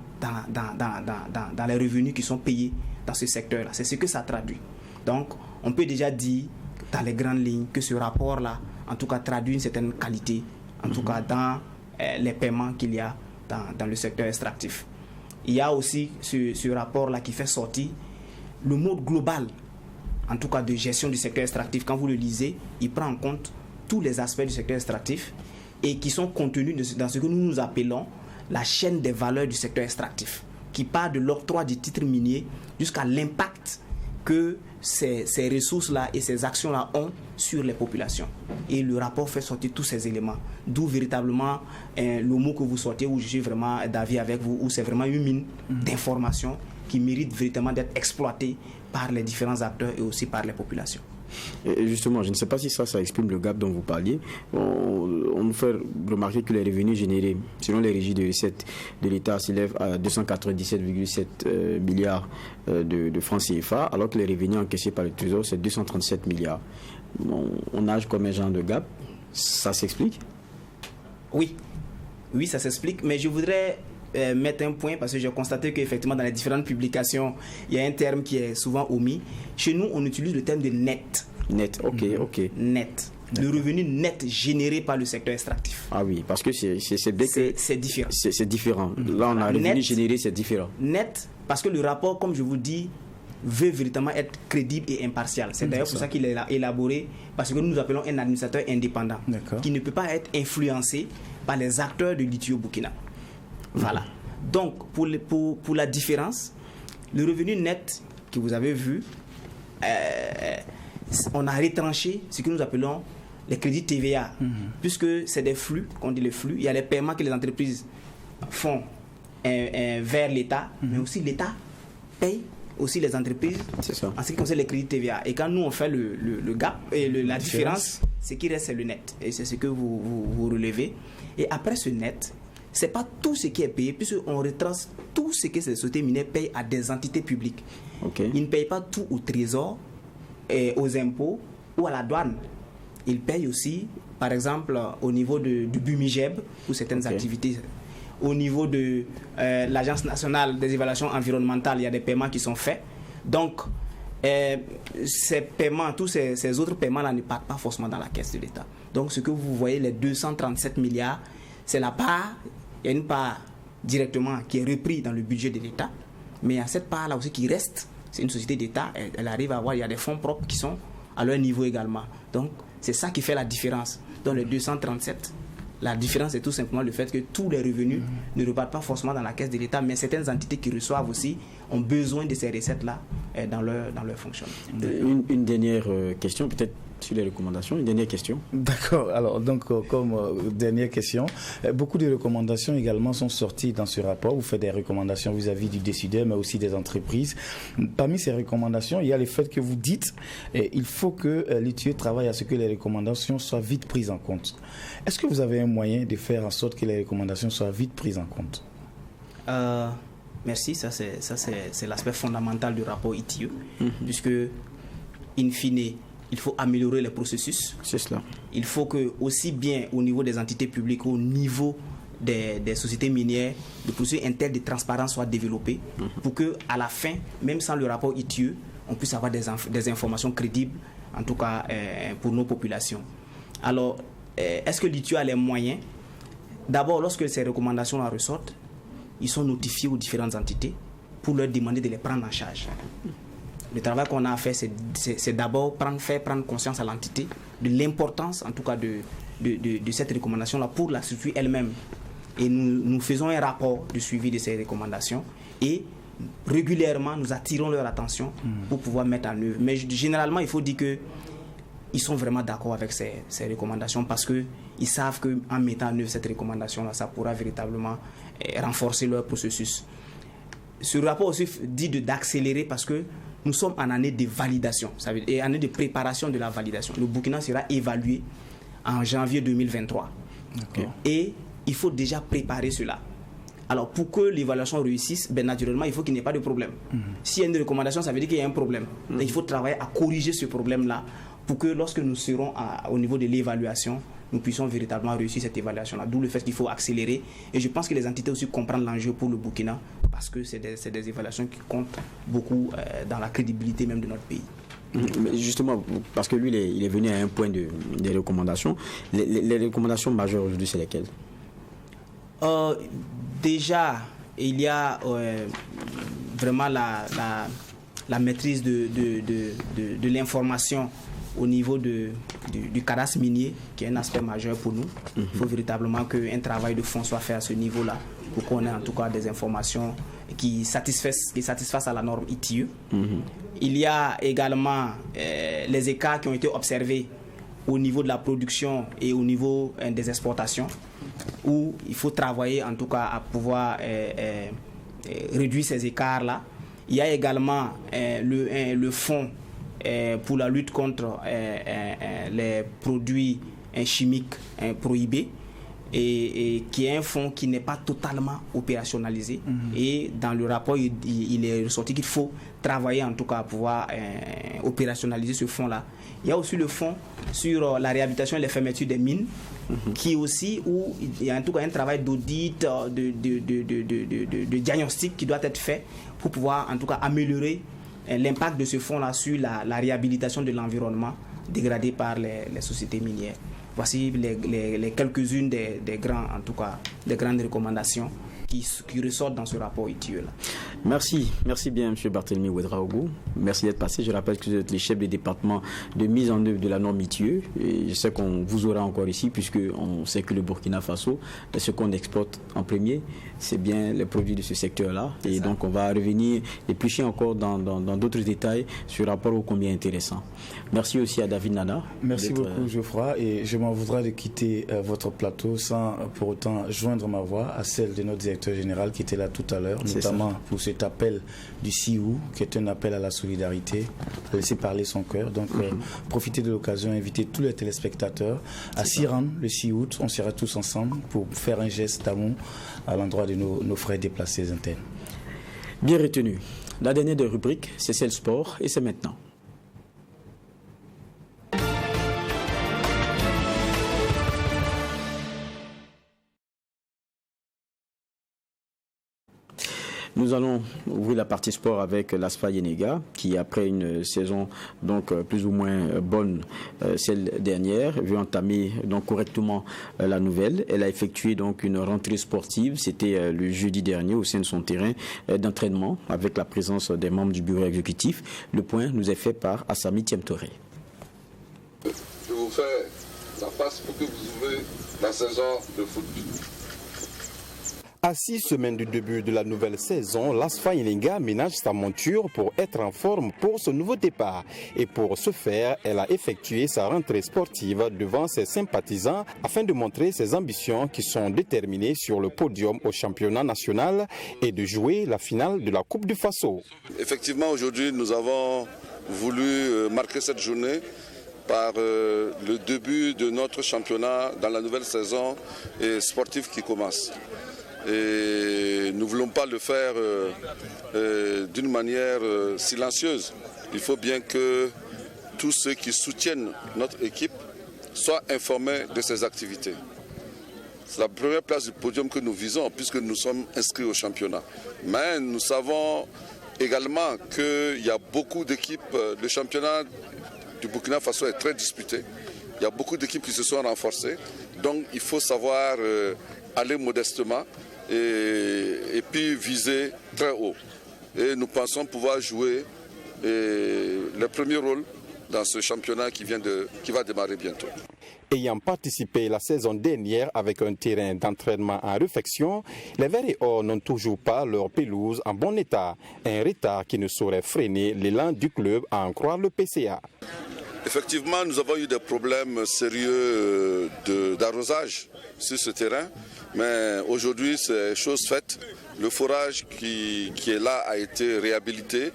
les revenus qui sont payés dans ce secteur-là. C'est ce que ça traduit. Donc, on peut déjà dire dans les grandes lignes que ce rapport-là, en tout cas, traduit une certaine qualité, en tout cas dans les paiements qu'il y a dans le secteur extractif. Il y a aussi ce rapport-là qui fait sortir le mode global, en tout cas de gestion du secteur extractif. Quand vous le lisez, il prend en compte tous les aspects du secteur extractif et qui sont contenus dans ce que nous appelons la chaîne des valeurs du secteur extractif, qui part de l'octroi du titre minier jusqu'à l'impact que ces ressources-là et ces actions-là ont sur les populations. Et le rapport fait sortir tous ces éléments, d'où véritablement le mot que vous sortez, où je suis vraiment d'avis avec vous, où c'est vraiment une mine d'informations qui mérite véritablement d'être exploitée par les différents acteurs et aussi par les populations. Et justement, je ne sais pas si ça exprime le gap dont vous parliez. On nous fait remarquer que les revenus générés, selon les régies de recettes de l'État, s'élèvent à 297,7 milliards de francs CFA, alors que les revenus encaissés par le Trésor, c'est 237 milliards. On nage comme un genre de gap. Ça s'explique? Oui, ça s'explique, mais je voudrais mettre un point parce que j'ai constaté qu'effectivement dans les différentes publications il y a un terme qui est souvent omis. Chez nous on utilise le terme de net. Net, ok. Net. Le revenu net généré par le secteur extractif. Ah oui, parce que c'est différent. C'est différent. Là on a revenu net, généré, c'est différent. Net, parce que le rapport, comme je vous dis, veut véritablement être crédible et impartial. C'est d'ailleurs pour ça qu'il est élaboré, parce que nous appelons un administrateur indépendant qui ne peut pas être influencé par les acteurs de l'ITIE au Burkina. Voilà. Donc, pour la différence, le revenu net que vous avez vu, on a retranché ce que nous appelons les crédits TVA, puisque c'est des flux, qu'on dit les flux, il y a les paiements que les entreprises font vers l'État, mais aussi l'État paye aussi les entreprises en ce qui concerne les crédits TVA. Et quand nous on fait le gap et la différence, ce qui reste c'est le net. Et c'est ce que vous relevez. Et après ce net, c'est pas tout ce qui est payé, puisqu'on retrace tout ce que ces sociétés minières payent à des entités publiques. Ils ne payent pas tout au trésor, et aux impôts ou à la douane. Ils payent aussi, par exemple, au niveau du BUMIGEB pour certaines activités. Au niveau de l'Agence nationale des évaluations environnementales, il y a des paiements qui sont faits. Donc, ces paiements, tous ces autres paiements-là ne partent pas forcément dans la caisse de l'État. Donc, ce que vous voyez, les 237 milliards, c'est la part, il y a une part directement qui est reprise dans le budget de l'État, mais il y a cette part-là aussi qui reste. C'est une société d'État, elle arrive à avoir, il y a des fonds propres qui sont à leur niveau également. Donc, c'est ça qui fait la différence. Dans les 237, la différence est tout simplement le fait que tous les revenus ne repartent pas forcément dans la caisse de l'État, mais certaines entités qui reçoivent aussi ont besoin de ces recettes-là dans leur fonctionnement. Une dernière question, peut-être sur les recommandations, une dernière question. D'accord, alors donc comme dernière question, beaucoup de recommandations également sont sorties dans ce rapport. Vous faites des recommandations vis-à-vis du décideur, mais aussi des entreprises. Parmi ces recommandations, il y a le fait que vous dites il faut que l'ITIE travaille à ce que les recommandations soient vite prises en compte. Est-ce que vous avez un moyen de faire en sorte que les recommandations soient vite prises en compte? Merci, ça c'est l'aspect fondamental du rapport ITIE, puisque, in fine, il faut améliorer les processus. C'est cela. Il faut que, aussi bien au niveau des entités publiques, au niveau des sociétés minières, le processus interne de transparence soit développé pour qu'à la fin, même sans le rapport ITIE, on puisse avoir des informations crédibles, en tout cas pour nos populations. Alors, est-ce que l'ITIE a les moyens? D'abord, lorsque ces recommandations ressortent, ils sont notifiés aux différentes entités pour leur demander de les prendre en charge. Le travail qu'on a à faire, c'est d'abord faire prendre conscience à l'entité de l'importance, en tout cas, de cette recommandation-là pour la structure elle-même. Et nous faisons un rapport de suivi de ces recommandations et régulièrement, nous attirons leur attention pour pouvoir mettre en œuvre. Mais généralement, il faut dire qu'ils sont vraiment d'accord avec ces recommandations parce qu'ils savent qu'en mettant en œuvre cette recommandation-là, ça pourra véritablement renforcer leur processus. Ce rapport aussi dit d'accélérer parce que nous sommes en année de validation, ça veut dire en année de préparation de la validation. Le Burkina sera évalué en janvier 2023. Et il faut déjà préparer cela. Alors, pour que l'évaluation réussisse, naturellement, il faut qu'il n'y ait pas de problème. S'il y a une recommandation, ça veut dire qu'il y a un problème. Donc, il faut travailler à corriger ce problème-là pour que lorsque nous serons au niveau de l'évaluation, nous puissions véritablement réussir cette évaluation-là. D'où le fait qu'il faut accélérer. Et je pense que les entités aussi comprennent l'enjeu pour le Burkina parce que c'est des évaluations qui comptent beaucoup dans la crédibilité même de notre pays. Mais justement, parce que lui, il est venu à un point des recommandations. Les recommandations majeures aujourd'hui, c'est lesquelles? Déjà, il y a vraiment la maîtrise de l'information au niveau du cadastre minier, qui est un aspect majeur pour nous. Il faut véritablement qu'un travail de fond soit fait à ce niveau-là, pour qu'on ait en tout cas des informations qui satisfassent à la norme ITIE. Il y a également les écarts qui ont été observés au niveau de la production et au niveau des exportations, où il faut travailler en tout cas à pouvoir réduire ces écarts-là. Il y a également le fonds pour la lutte contre les produits chimiques prohibés, et qui est un fonds qui n'est pas totalement opérationnalisé. Et dans le rapport, il est ressorti qu'il faut travailler en tout cas à pouvoir opérationnaliser ce fonds-là. Il y a aussi le fonds sur la réhabilitation et les fermetures des mines, qui aussi, où il y a en tout cas un travail d'audit, de diagnostic qui doit être fait pour pouvoir en tout cas améliorer l'impact de ce fonds-là sur la réhabilitation de l'environnement dégradé par les sociétés minières. Voici les quelques-unes des grandes recommandations qui ressortent dans ce rapport ITIE-là. Merci bien M. Barthélemy Ouedraogo. Merci d'être passé. Je rappelle que vous êtes le chef du département de mise en œuvre de la norme ITIE. Et je sais qu'on vous aura encore ici, puisqu'on sait que le Burkina Faso, ce qu'on exporte en premier, c'est bien les produits de ce secteur-là. Et donc on va revenir éplucher encore dans d'autres détails sur le rapport ô combien intéressant. Merci aussi à David Nana. Merci beaucoup Geoffroy, et je m'en voudrais de quitter votre plateau sans pour autant joindre ma voix à celle de notre directeur général qui était là tout à l'heure, notamment pour cet appel du CIU, qui est un appel à la solidarité, à laisser parler son cœur. Donc profitez de l'occasion, invitez tous les téléspectateurs à s'y rendre le 6 août. On sera tous ensemble pour faire un geste d'amour à l'endroit de nos frères déplacés internes. Bien retenu. La dernière des rubriques, c'est celle sport, et c'est maintenant. Nous allons ouvrir la partie sport avec l'ASFA Yenega qui, après une saison donc plus ou moins bonne, celle dernière, veut entamer donc correctement la nouvelle. Elle a effectué donc une rentrée sportive, c'était le jeudi dernier au sein de son terrain d'entraînement avec la présence des membres du bureau exécutif. Le point nous est fait par Assami Tiemtoré. Je vous fais la passe pour que vous ouvrez la saison de foot. À 6 semaines du début de la nouvelle saison, l'ASFA Yenega ménage sa monture pour être en forme pour ce nouveau départ. Et pour ce faire, elle a effectué sa rentrée sportive devant ses sympathisants afin de montrer ses ambitions qui sont déterminées sur le podium au championnat national et de jouer la finale de la Coupe du Faso. Effectivement, aujourd'hui, nous avons voulu marquer cette journée par le début de notre championnat dans la nouvelle saison sportive qui commence. Et nous ne voulons pas le faire d'une manière silencieuse. Il faut bien que tous ceux qui soutiennent notre équipe soient informés de ces activités. C'est la première place du podium que nous visons puisque nous sommes inscrits au championnat. Mais nous savons également qu'il y a beaucoup d'équipes. Le championnat du Burkina Faso est très disputé. Il y a beaucoup d'équipes qui se sont renforcées. Donc il faut savoir aller modestement et puis viser très haut. Et nous pensons pouvoir jouer le premier rôle dans ce championnat qui va démarrer bientôt. Ayant participé la saison dernière avec un terrain d'entraînement en réfection, les Verts et Or n'ont toujours pas leur pelouse en bon état. Un retard qui ne saurait freiner l'élan du club à en croire le PCA. Effectivement, nous avons eu des problèmes sérieux d'arrosage sur ce terrain, mais aujourd'hui c'est chose faite. Le forage qui est là a été réhabilité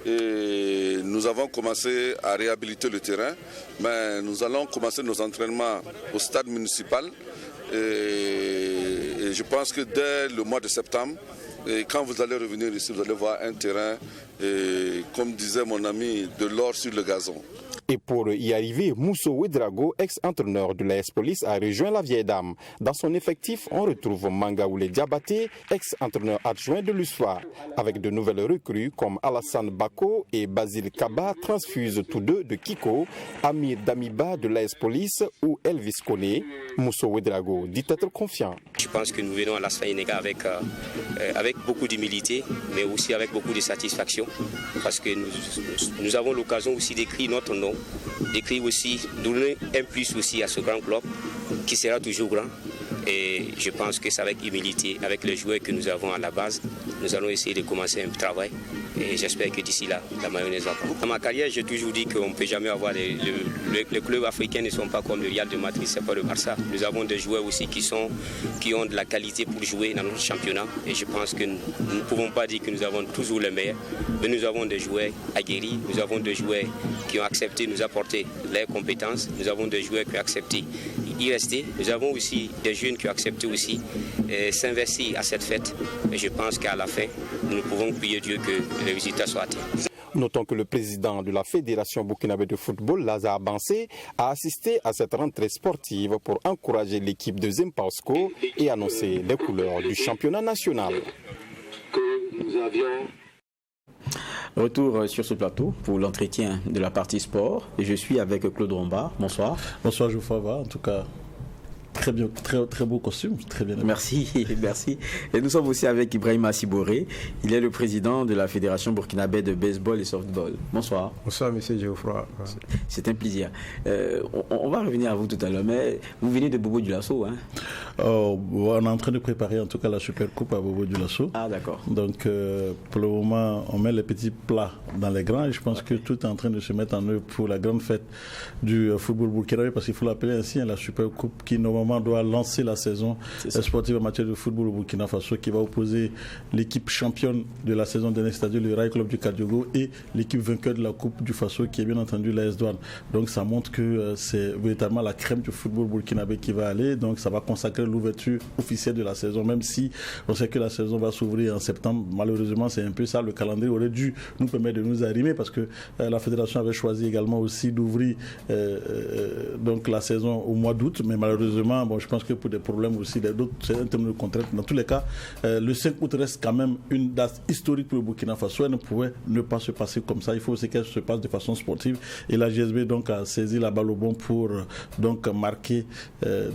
et nous avons commencé à réhabiliter le terrain, mais nous allons commencer nos entraînements au stade municipal et je pense que dès le mois de septembre, et quand vous allez revenir ici, vous allez voir un terrain, et, comme disait mon ami, de l'or sur le gazon. Et pour y arriver, Mousso Ouedraogo, ex-entraîneur de l'AS Police, a rejoint la vieille dame. Dans son effectif, on retrouve Mangaoulé Diabaté, ex-entraîneur adjoint de l'USFA. Avec de nouvelles recrues comme Alassane Bako et Basile Kaba transfusent tous deux de Kiko, Amir Damiba de l'AS Police ou Elvis Koné. Mousso Ouedraogo dit être confiant. Je pense que nous venons à l'ASFA Yenega avec beaucoup d'humilité, mais aussi avec beaucoup de satisfaction, parce que nous avons l'occasion aussi d'écrire notre nom, d'écrire aussi, donner un plus aussi à ce grand club qui sera toujours grand. Et je pense que c'est avec humilité, avec les joueurs que nous avons à la base, nous allons essayer de commencer un travail. Et j'espère que d'ici là, la mayonnaise va prendre. Dans ma carrière, j'ai toujours dit qu'on ne peut jamais avoir... Les clubs africains ne sont pas comme le Real de Madrid, ce n'est pas le Barça. Nous avons des joueurs aussi qui ont de la qualité pour jouer dans notre championnat. Et je pense que nous ne pouvons pas dire que nous avons toujours les meilleurs. Mais nous avons des joueurs aguerris, nous avons des joueurs qui ont accepté de nous apporter leurs compétences. Nous avons des joueurs qui ont accepté d'y rester. Nous avons aussi des jeunes qui ont accepté aussi s'investir à cette fête. Et je pense qu'à la fin, nous pouvons prier Dieu que les résultats soient atteints. Notons que le président de la Fédération burkinabé de football, Lazare Bansé, a assisté à cette rentrée sportive pour encourager l'équipe de Zempasco et annoncer les couleurs du championnat national. Retour sur ce plateau pour l'entretien de la partie sport. Et je suis avec Claude Romba. Bonsoir. Bonsoir Geoffroy. En tout cas, Très bien, très beau costume, très bien. Merci. Et nous sommes aussi avec Ibrahima Siboré. Il est le président de la Fédération burkinabé de baseball et softball. Bonsoir. Bonsoir, monsieur Geoffroy. C'est un plaisir. On va revenir à vous tout à l'heure, mais vous venez de Bobo Dioulasso, hein? On est en train de préparer en tout cas la Super Coupe à Bobo Dioulasso. Ah, d'accord. Donc, pour le moment, on met les petits plats dans les grands et je pense que tout est en train de se mettre en œuvre pour la grande fête du football burkinabé, parce qu'il faut l'appeler ainsi, la Super Coupe qui normalement doit lancer la saison sportive en matière de football au Burkina Faso, qui va opposer l'équipe championne de la saison dernière, c'est-à-dire le Rail Club du Kadiogo, et l'équipe vainqueur de la Coupe du Faso, qui est bien entendu l'AS Douane. Donc ça montre que c'est véritablement la crème du football burkinabé qui va aller. Donc ça va consacrer l'ouverture officielle de la saison, même si on sait que la saison va s'ouvrir en septembre. Malheureusement, c'est un peu ça. Le calendrier aurait dû nous permettre de nous arrimer, parce que la fédération avait choisi également aussi d'ouvrir donc la saison au mois d'août, mais malheureusement, je pense que pour des problèmes aussi, d'autres, c'est un terme de contrainte. Dans tous les cas, le 5 août reste quand même une date historique pour le Burkina Faso. Elle ne pouvait ne pas se passer comme ça. Il faut aussi qu'elle se passe de façon sportive. Et la GSB donc a saisi la balle au bon pour donc marquer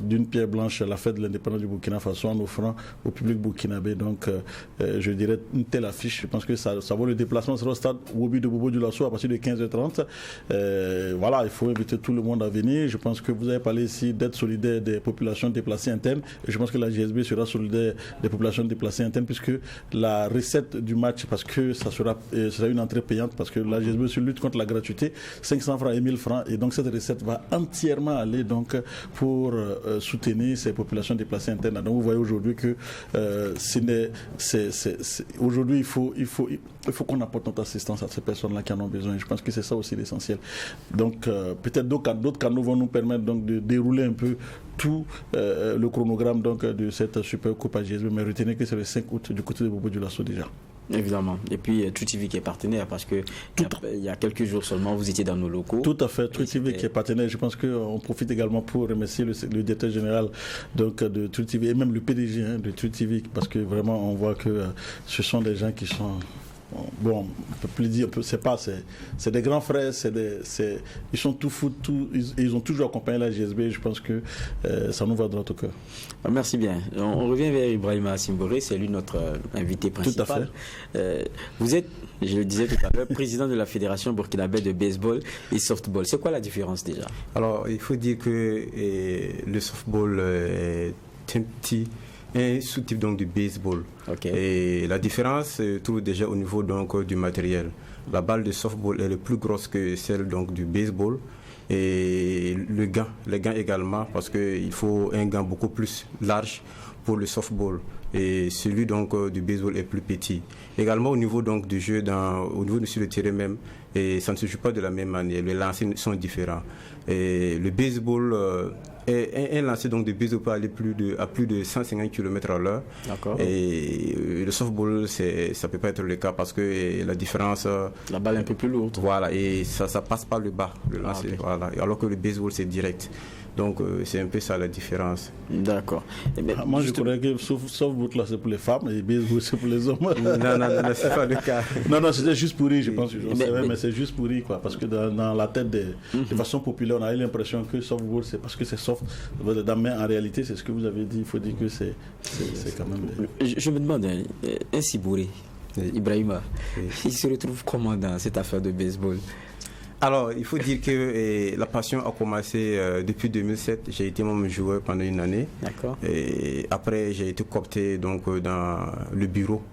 d'une pierre blanche la fête de l'indépendance du Burkina Faso en offrant au public burkinabé donc je dirais une telle affiche. Je pense que ça vaut le déplacement sur le stade Wobi de Bobo Dioulasso à partir de 15h30. Voilà, il faut inviter tout le monde à venir. Je pense que vous avez parlé ici d'être solidaire des populations déplacées internes, et je pense que la GSB sera solidaire des populations déplacées internes, puisque la recette du match, parce que ça sera une entrée payante, parce que la GSB se lutte contre la gratuité, 500 francs et 1000 francs, et donc cette recette va entièrement aller donc pour soutenir ces populations déplacées internes. Donc vous voyez aujourd'hui que aujourd'hui il faut qu'on apporte notre assistance à ces personnes-là qui en ont besoin. Je pense que c'est ça aussi l'essentiel. Donc peut-être d'autres canaux vont nous permettre donc de dérouler un peu tout le chronogramme donc de cette Super Coupe à GSB, mais retenez que c'est le 5 août du côté de Bobo Dioulasso déjà. Évidemment. Et puis True TV qui est partenaire, parce que il y a quelques jours seulement vous étiez dans nos locaux. Tout à fait, True TV qui est partenaire. Je pense qu'on profite également pour remercier le directeur général donc, de True TV et même le PDG de True TV, parce que vraiment on voit que ce sont des gens qui sont... Bon, on peut plus dire, c'est des grands frères, ils sont tout fous, ils ont toujours accompagné la GSB. Je pense que ça nous va droit au cœur. Merci bien. On revient vers Ibrahima Siboré, c'est lui notre invité principal. Tout à fait. Vous êtes, je le disais tout à l'heure, président de la Fédération burkinabé de baseball et softball. C'est quoi la différence déjà? Alors, il faut dire que le softball est un sous-type donc du baseball. Okay. Et la différence se trouve déjà au niveau donc du matériel. La balle de softball est plus grosse que celle donc du baseball. Et les gants également, parce qu'il faut un gant beaucoup plus large pour le softball. Et celui donc du baseball est plus petit. Également au niveau donc du jeu, au niveau sur le terrain même, et ça ne se joue pas de la même manière. Les lancers sont différents. Et le baseball, un lancer donc de baseball peut aller à plus de 150 km/h. D'accord. Et le softball, ça ne peut pas être le cas, parce que la différence... La balle est un peu plus lourde. Voilà, et ça passe par le bas, le lancer. Okay. Voilà. Alors que le baseball, c'est direct. Donc c'est un peu ça la différence. D'accord. Moi je croyais que softball là c'est pour les femmes et baseball c'est pour les hommes. Non, c'est pas le cas. Non, c'était juste pour rire, je pense. Mais c'est juste pour rire, quoi. Parce que dans la tête de façon populaire, on a eu l'impression que softball c'est parce que c'est soft. Mais en réalité, c'est ce que vous avez dit. Il faut dire que c'est quand même. Je me demande, un Siboré, Ibrahima, il se retrouve comment dans cette affaire de baseball? Alors, il faut dire que la passion a commencé depuis 2007. J'ai été même joueur pendant une année. D'accord. Et après, j'ai été coopté donc dans le bureau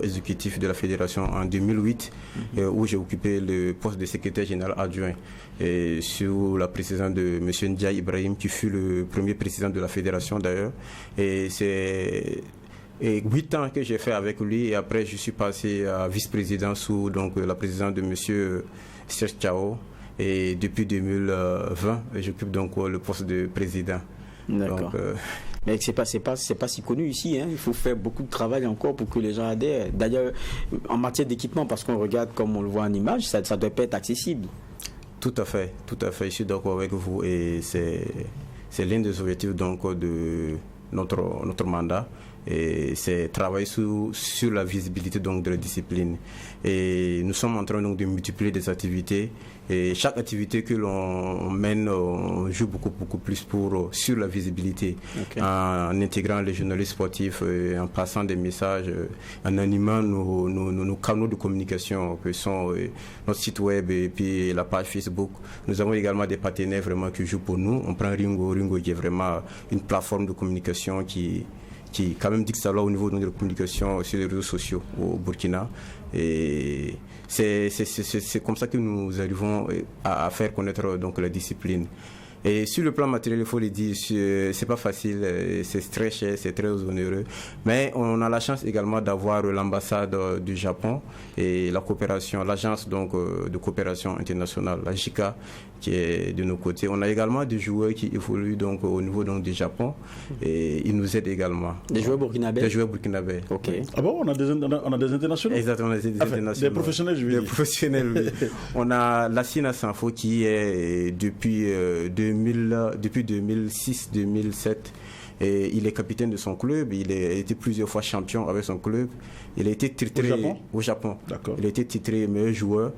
exécutif de la fédération en 2008, où j'ai occupé le poste de secrétaire général adjoint. Et sous la présidence de M. Ndiaye Ibrahim, qui fut le premier président de la fédération d'ailleurs. Et c'est 8 ans que j'ai fait avec lui. Et après, je suis passé à vice-président sous donc, la présidence de M. Serge Chao, et depuis 2020 j'occupe donc le poste de président. D'accord. Mais c'est pas si connu ici, hein. Il faut faire beaucoup de travail encore pour que les gens adhèrent. D'ailleurs, en matière d'équipement, parce qu'on regarde comme on le voit en image, ça doit pas être accessible. Tout à fait, je suis d'accord avec vous, et c'est l'un des objectifs donc de notre mandat. Et c'est travailler sur la visibilité donc de la discipline. Et nous sommes en train donc de multiplier des activités. Et chaque activité que l'on mène, on joue beaucoup plus sur la visibilité, en intégrant les journalistes sportifs, en passant des messages, en animant nos canaux de communication, que sont notre site web et puis la page Facebook. Nous avons également des partenaires vraiment qui jouent pour nous. On prend Ringo qui est vraiment une plateforme de communication qui quand même dit que ça va au niveau de la communication sur les réseaux sociaux au Burkina. Et c'est comme ça que nous arrivons à faire connaître donc la discipline. Et sur le plan matériel, il faut le dire, c'est pas facile, c'est très cher, c'est très onéreux. Mais on a la chance également d'avoir l'ambassade du Japon et la coopération, l'agence donc de coopération internationale, la JICA, qui est de nos côtés. On a également des joueurs qui évoluent donc au niveau donc du Japon et ils nous aident également. Des joueurs burkinabés? Des joueurs burkinabés. Ok. Ah bon, on a des internationaux? Exactement, des internationaux. Des professionnels, je veux dire. Des professionnels, oui. On a Lassina Sanfo qui est depuis 2006-2007. Et il est capitaine de son club, il a été plusieurs fois champion avec son club. Il a été titré au Japon. D'accord. Il a été titré meilleur joueur,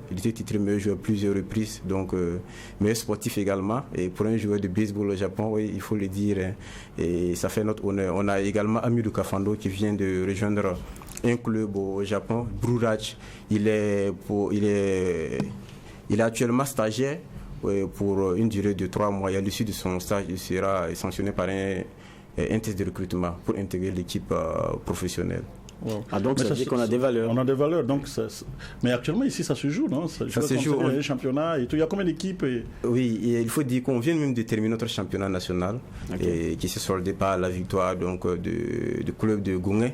plusieurs reprises, donc meilleur sportif également. Et pour un joueur de baseball au Japon, oui, il faut le dire, hein, et ça fait notre honneur. On a également Amidou Kafando qui vient de rejoindre un club au Japon, Brurach. Il est actuellement stagiaire pour une durée de 3 mois. Et à l'issue de son stage, il sera sanctionné par un test de recrutement pour intégrer l'équipe professionnelle. Wow. Ah, donc ça veut dire qu'on a des valeurs. On a des valeurs, donc mais actuellement ici ça se joue, non? Ça se joue. Il y a un championnat et tout. Il y a combien d'équipes Oui, et il faut dire qu'on vient même de terminer notre championnat national, et qui s'est soldé par la victoire donc du club de Gouné,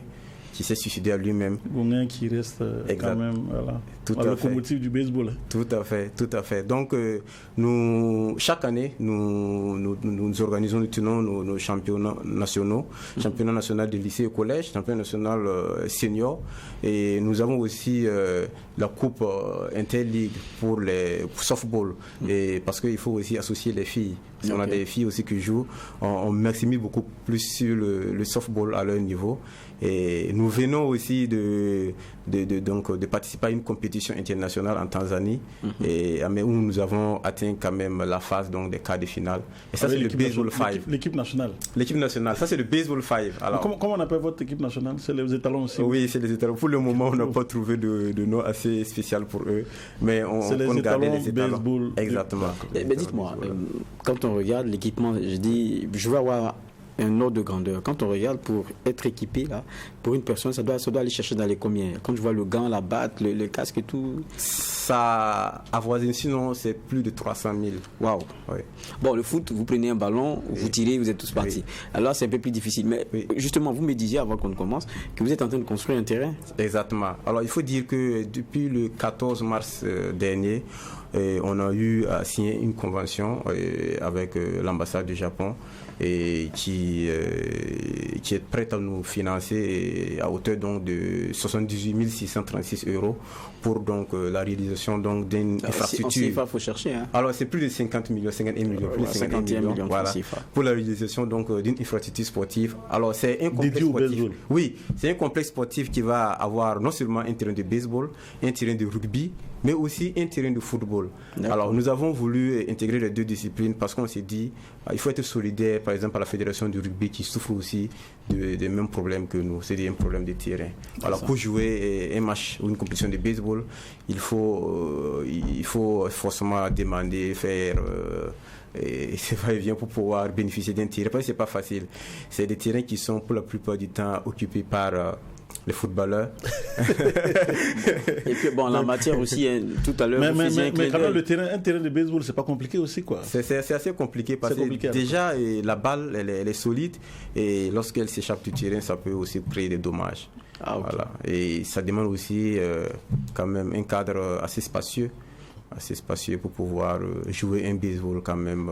qui s'est suicidé à lui-même. Gouné qui reste quand même la locomotive du baseball. Tout à fait. Donc chaque année, nous organisons, nous tenons nos championnats nationaux, championnat national de lycée et collège, championnat national senior, et nous avons aussi la coupe interligue pour softball, et parce qu'il faut aussi associer les filles. On a des filles aussi qui jouent, on maximise beaucoup plus sur le softball à leur niveau. Et nous venons aussi de participer à une compétition internationale en Tanzanie, mais où nous avons atteint quand même la phase donc, des quarts de finale. Et ça, c'est le baseball 5. L'équipe nationale. L'équipe nationale, ça c'est le baseball 5. Alors, comment on appelle votre équipe nationale? C'est les étalons aussi? Oui, c'est les étalons. Pour le moment, on n'a pas trouvé de nom assez spécial pour eux. Mais on garde les étalons. Baseball. Exactement. Mais dites-moi, quand on regarde l'équipement, je veux avoir un ordre de grandeur. Quand on regarde, pour être équipé, là, pour une personne, ça doit aller chercher dans les combien? Quand je vois le gant, la batte, le casque et tout. Ça avoisine, sinon c'est plus de 300 000. Waouh. Oui. Bon, le foot, vous prenez un ballon, vous tirez, vous êtes tous partis. Alors c'est un peu plus difficile. Mais justement, vous me disiez avant qu'on commence que vous êtes en train de construire un terrain. Exactement. Alors il faut dire que depuis le 14 mars dernier, on a eu à signer une convention avec l'ambassade du Japon qui est prête à nous financer à hauteur donc de 78 636 € pour donc la réalisation donc d'une infrastructure. Il faut chercher. Hein. Alors c'est plus de 50 millions, 51 millions, plus de 51 millions voilà, pour la réalisation donc d'une infrastructure sportive. Alors c'est un complexe sportif. Oui, c'est un complexe sportif qui va avoir non seulement un terrain de baseball, un terrain de rugby, mais aussi un terrain de football. Alors nous avons voulu intégrer les deux disciplines parce qu'on s'est dit il faut être solidaire, par exemple à la fédération du rugby qui souffre aussi des mêmes problèmes que nous, c'est un problème de terrain. Alors pour jouer un match ou une compétition de baseball, il faut forcément demander, faire et c'est va et vient pour pouvoir bénéficier d'un terrain. Parce que c'est pas facile. C'est des terrains qui sont pour la plupart du temps occupés par les footballeurs. Et puis bon, la matière aussi, tout à l'heure. Mais quand même, un terrain de baseball, c'est pas compliqué aussi, quoi. C'est assez compliqué parce que déjà, la balle, elle est solide et lorsqu'elle s'échappe du terrain, ça peut aussi créer des dommages. Ah, okay. Voilà. Et ça demande aussi quand même un cadre assez spacieux pour pouvoir jouer un baseball quand même.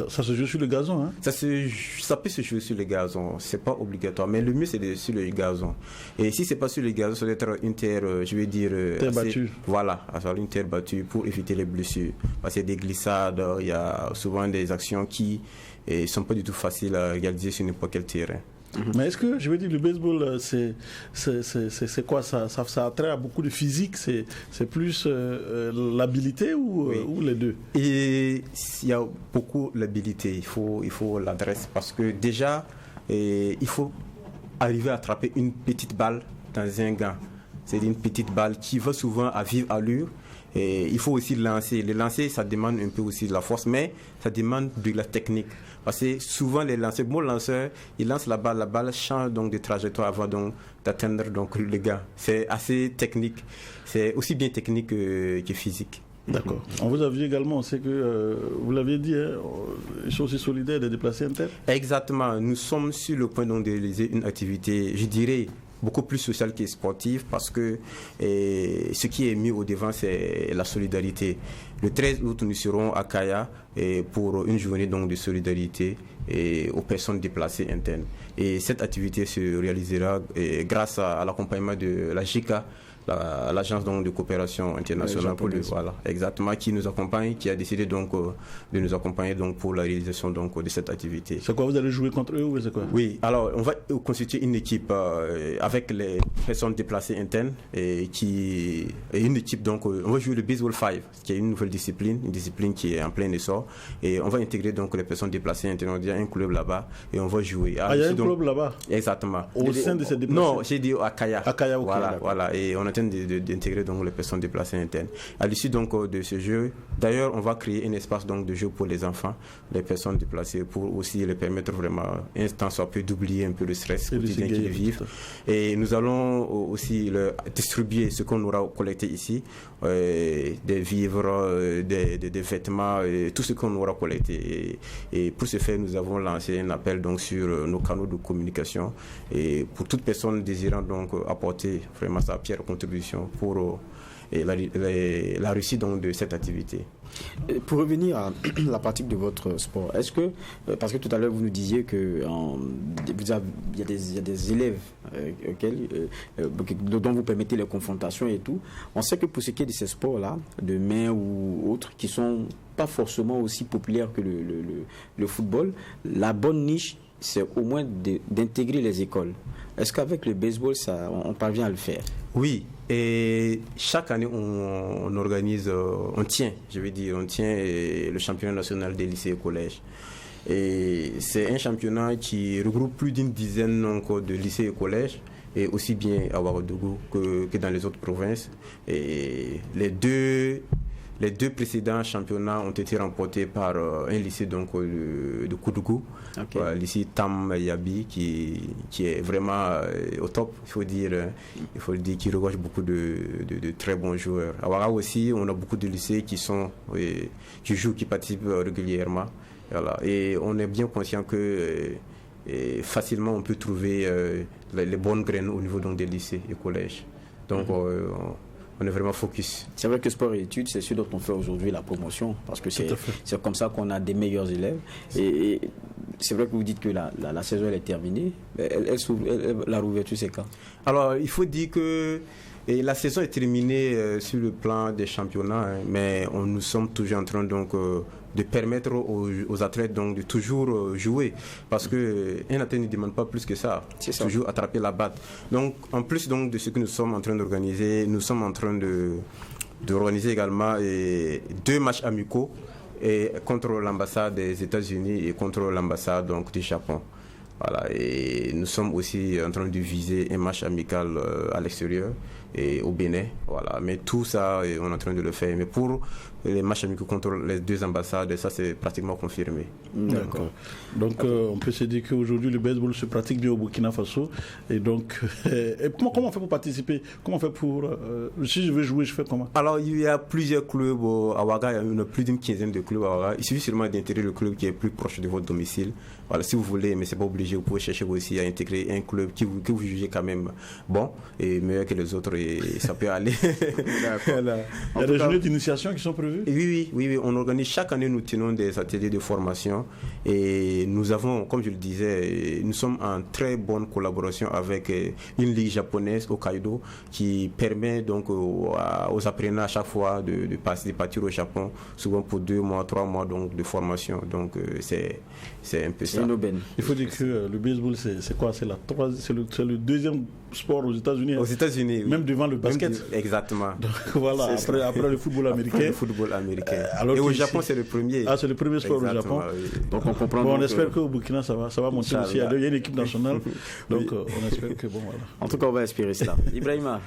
Ça se joue sur le gazon, hein? Ça peut se jouer sur le gazon, c'est pas obligatoire, mais le mieux c'est sur le gazon. Et si c'est pas sur le gazon, ça doit être une terre, je vais dire... terre battue. Voilà, une terre battue pour éviter les blessures. Parce qu'il y a des glissades, il y a souvent des actions qui ne sont pas du tout faciles à réaliser sur n'importe quel terrain. Mais est-ce que, je veux dire, le baseball, c'est quoi ça a trait à beaucoup de physique, c'est plus l'habilité ou les deux? Et il y a beaucoup l'habilité, il faut l'adresse, parce que déjà, il faut arriver à attraper une petite balle dans un gant. C'est une petite balle qui va souvent à vive allure. Et il faut aussi lancer. Le lancer, ça demande un peu aussi de la force, mais ça demande de la technique. Parce que souvent, les lanceurs, bon lanceur, il lance la balle change donc de trajectoire avant donc d'atteindre donc le gars. C'est assez technique. C'est aussi bien technique que physique. D'accord. On vous a vu également, on sait que vous l'aviez dit, ils sont aussi solidaires des déplacés internes. Exactement. Nous sommes sur le point donc de réaliser une activité, je dirais, beaucoup plus sociale que sportive, parce que ce qui est mis au devant, c'est la solidarité. Le 13 août, nous serons à Kaya pour une journée donc de solidarité aux personnes déplacées internes. Et cette activité se réalisera grâce à l'accompagnement de la JICA, l'agence donc de coopération internationale pour voilà, exactement, qui nous accompagne, qui a décidé donc de nous accompagner donc pour la réalisation donc de cette activité. C'est quoi, vous allez jouer contre eux ou c'est quoi? Oui, alors on va constituer une équipe avec les personnes déplacées internes et une équipe donc on va jouer le baseball 5, qui est une nouvelle discipline, une discipline qui est en plein essor, et on va intégrer donc les personnes déplacées internes. Il y a un club là-bas et on va jouer. Il y a un club là-bas? Exactement. Au sein de ces déplacés? Non, j'ai dit à Kaya. À Kaya, ok. Voilà, et on est en train d'intégrer donc les personnes déplacées internes. À l'issue donc de ce jeu, d'ailleurs, on va créer un espace donc de jeu pour les enfants, les personnes déplacées, pour aussi les permettre vraiment un temps soit peu d'oublier un peu le stress quotidien qu'ils vivent. Et nous allons aussi leur distribuer ce qu'on aura collecté ici, des vivres, des vêtements, tout ce qu'on aura collecté. Et pour ce faire, nous avons lancé un appel donc sur nos canaux de communication, et pour toute personne désirant donc apporter vraiment sa pierre contribution pour la réussite donc de cette activité. Pour revenir à la pratique de votre sport, est-ce que, parce que tout à l'heure vous nous disiez que il y a des élèves dont vous permettez les confrontations et tout, on sait que pour ce qui est de ces sports-là, de main ou autres, qui sont pas forcément aussi populaires que le football, la bonne niche, c'est au moins d'intégrer les écoles. Est-ce qu'avec le baseball, on parvient à le faire? Oui, et chaque année, on organise, on tient le championnat national des lycées et collèges. Et c'est un championnat qui regroupe plus d'une dizaine de lycées et collèges, et aussi bien à Ouagadougou que dans les autres provinces. Et les deux précédents championnats ont été remportés par un lycée donc de Koudougou, lycée Tam Yabi, qui est vraiment au top, il faut le dire, qui regorge beaucoup de très bons joueurs. À Ouaga aussi, on a beaucoup de lycées qui jouent, qui participent régulièrement. Voilà. Et on est bien conscient que facilement on peut trouver les bonnes graines au niveau donc, des lycées et collèges. Donc on est vraiment focus. C'est vrai que sport et études, c'est ce dont on fait aujourd'hui la promotion, parce que c'est comme ça qu'on a des meilleurs élèves. Et c'est vrai que vous dites que la saison elle est terminée. La réouverture, c'est quand? Alors, il faut dire que la saison est terminée sur le plan des championnats, mais nous sommes toujours en train donc de permettre aux athlètes donc de toujours jouer, parce que un athlète ne demande pas plus que ça, toujours attraper la batte. Donc en plus donc de ce que nous sommes en train d'organiser, nous sommes en train d'organiser également 2 matchs amicaux contre l'ambassade des États-Unis et contre l'ambassade donc du Japon. Voilà, et nous sommes aussi en train de viser un match amical à l'extérieur et au Bénin. Voilà, mais tout ça, on est en train de le faire. Mais pour les matchs amicaux contre les 2 ambassades, ça c'est pratiquement confirmé. D'accord. Donc on peut se dire qu'aujourd'hui le baseball se pratique bien au Burkina Faso. Et donc, comment on fait pour participer? Comment on fait pour... si je veux jouer, je fais comment? Alors il y a plusieurs clubs à Ouaga, il y a plus d'une quinzaine de clubs à Ouaga. Il suffit seulement d'intégrer le club qui est plus proche de votre domicile. Voilà, si vous voulez, mais c'est pas obligé, vous pouvez chercher aussi à intégrer un club que vous jugez quand même bon et meilleur que les autres. et ça peut aller. Voilà. Il y a des journées d'initiation qui sont prévues? Oui, on organise chaque année, nous tenons des ateliers de formation et nous avons, comme je le disais, nous sommes en très bonne collaboration avec une ligue japonaise, Hokkaido, qui permet donc aux apprenants à chaque fois de partir au Japon, souvent pour 2 mois, 3 mois donc, de formation. Donc c'est un peu ça. Il faut dire que le baseball, c'est quoi? C'est le deuxième sport aux États-Unis. Aux États-Unis, oui. Même devant le basket. Exactement. Donc voilà, après le football américain. Après le football américain. Et au Japon, c'est le premier. Ah, c'est le premier sport au Japon. Oui. Donc on comprend. Bon, on espère qu'au Burkina, ça va monter aussi. Il y a une équipe nationale. Donc on espère que bon, voilà. En tout cas, on va espérer cela. Ibrahima,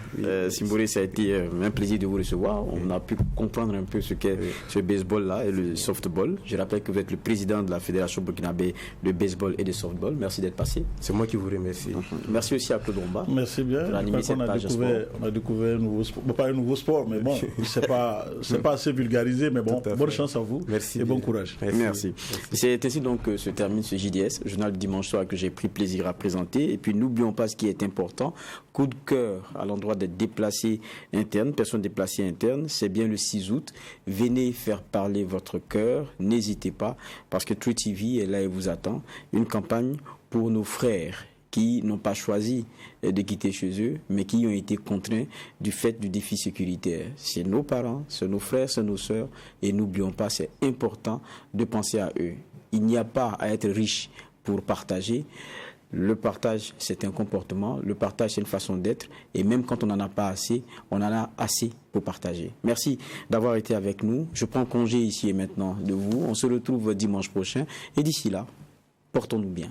Simbouré, ça a été un plaisir de vous recevoir. On a pu comprendre un peu ce qu'est ce baseball-là et le softball. Je rappelle que vous êtes le président de la Fédération burkinabé de baseball et de softball. Merci d'être passé. C'est moi qui vous remercie. Merci aussi à Claude Romba. Merci bien. On a découvert un nouveau sport. Bon, pas un nouveau sport, mais bon, c'est pas assez vulgarisé, mais bon, bonne chance à vous. Merci et bon courage. Merci. C'est ainsi donc que se termine ce JDS, journal du dimanche soir que j'ai pris plaisir à présenter. Et puis n'oublions pas ce qui est important. Coup de cœur à l'endroit des déplacés internes, personnes déplacées internes, c'est bien le 6 août. Venez faire parler votre cœur, n'hésitez pas, parce que True TV est là et vous attend. Une campagne pour nos frères qui n'ont pas choisi de quitter chez eux, mais qui ont été contraints du fait du défi sécuritaire. C'est nos parents, c'est nos frères, c'est nos sœurs, et n'oublions pas, c'est important de penser à eux. Il n'y a pas à être riche pour partager. Le partage, c'est un comportement, le partage, c'est une façon d'être, et même quand on n'en a pas assez, on en a assez pour partager. Merci d'avoir été avec nous. Je prends congé ici et maintenant de vous. On se retrouve dimanche prochain, et d'ici là, portons-nous bien.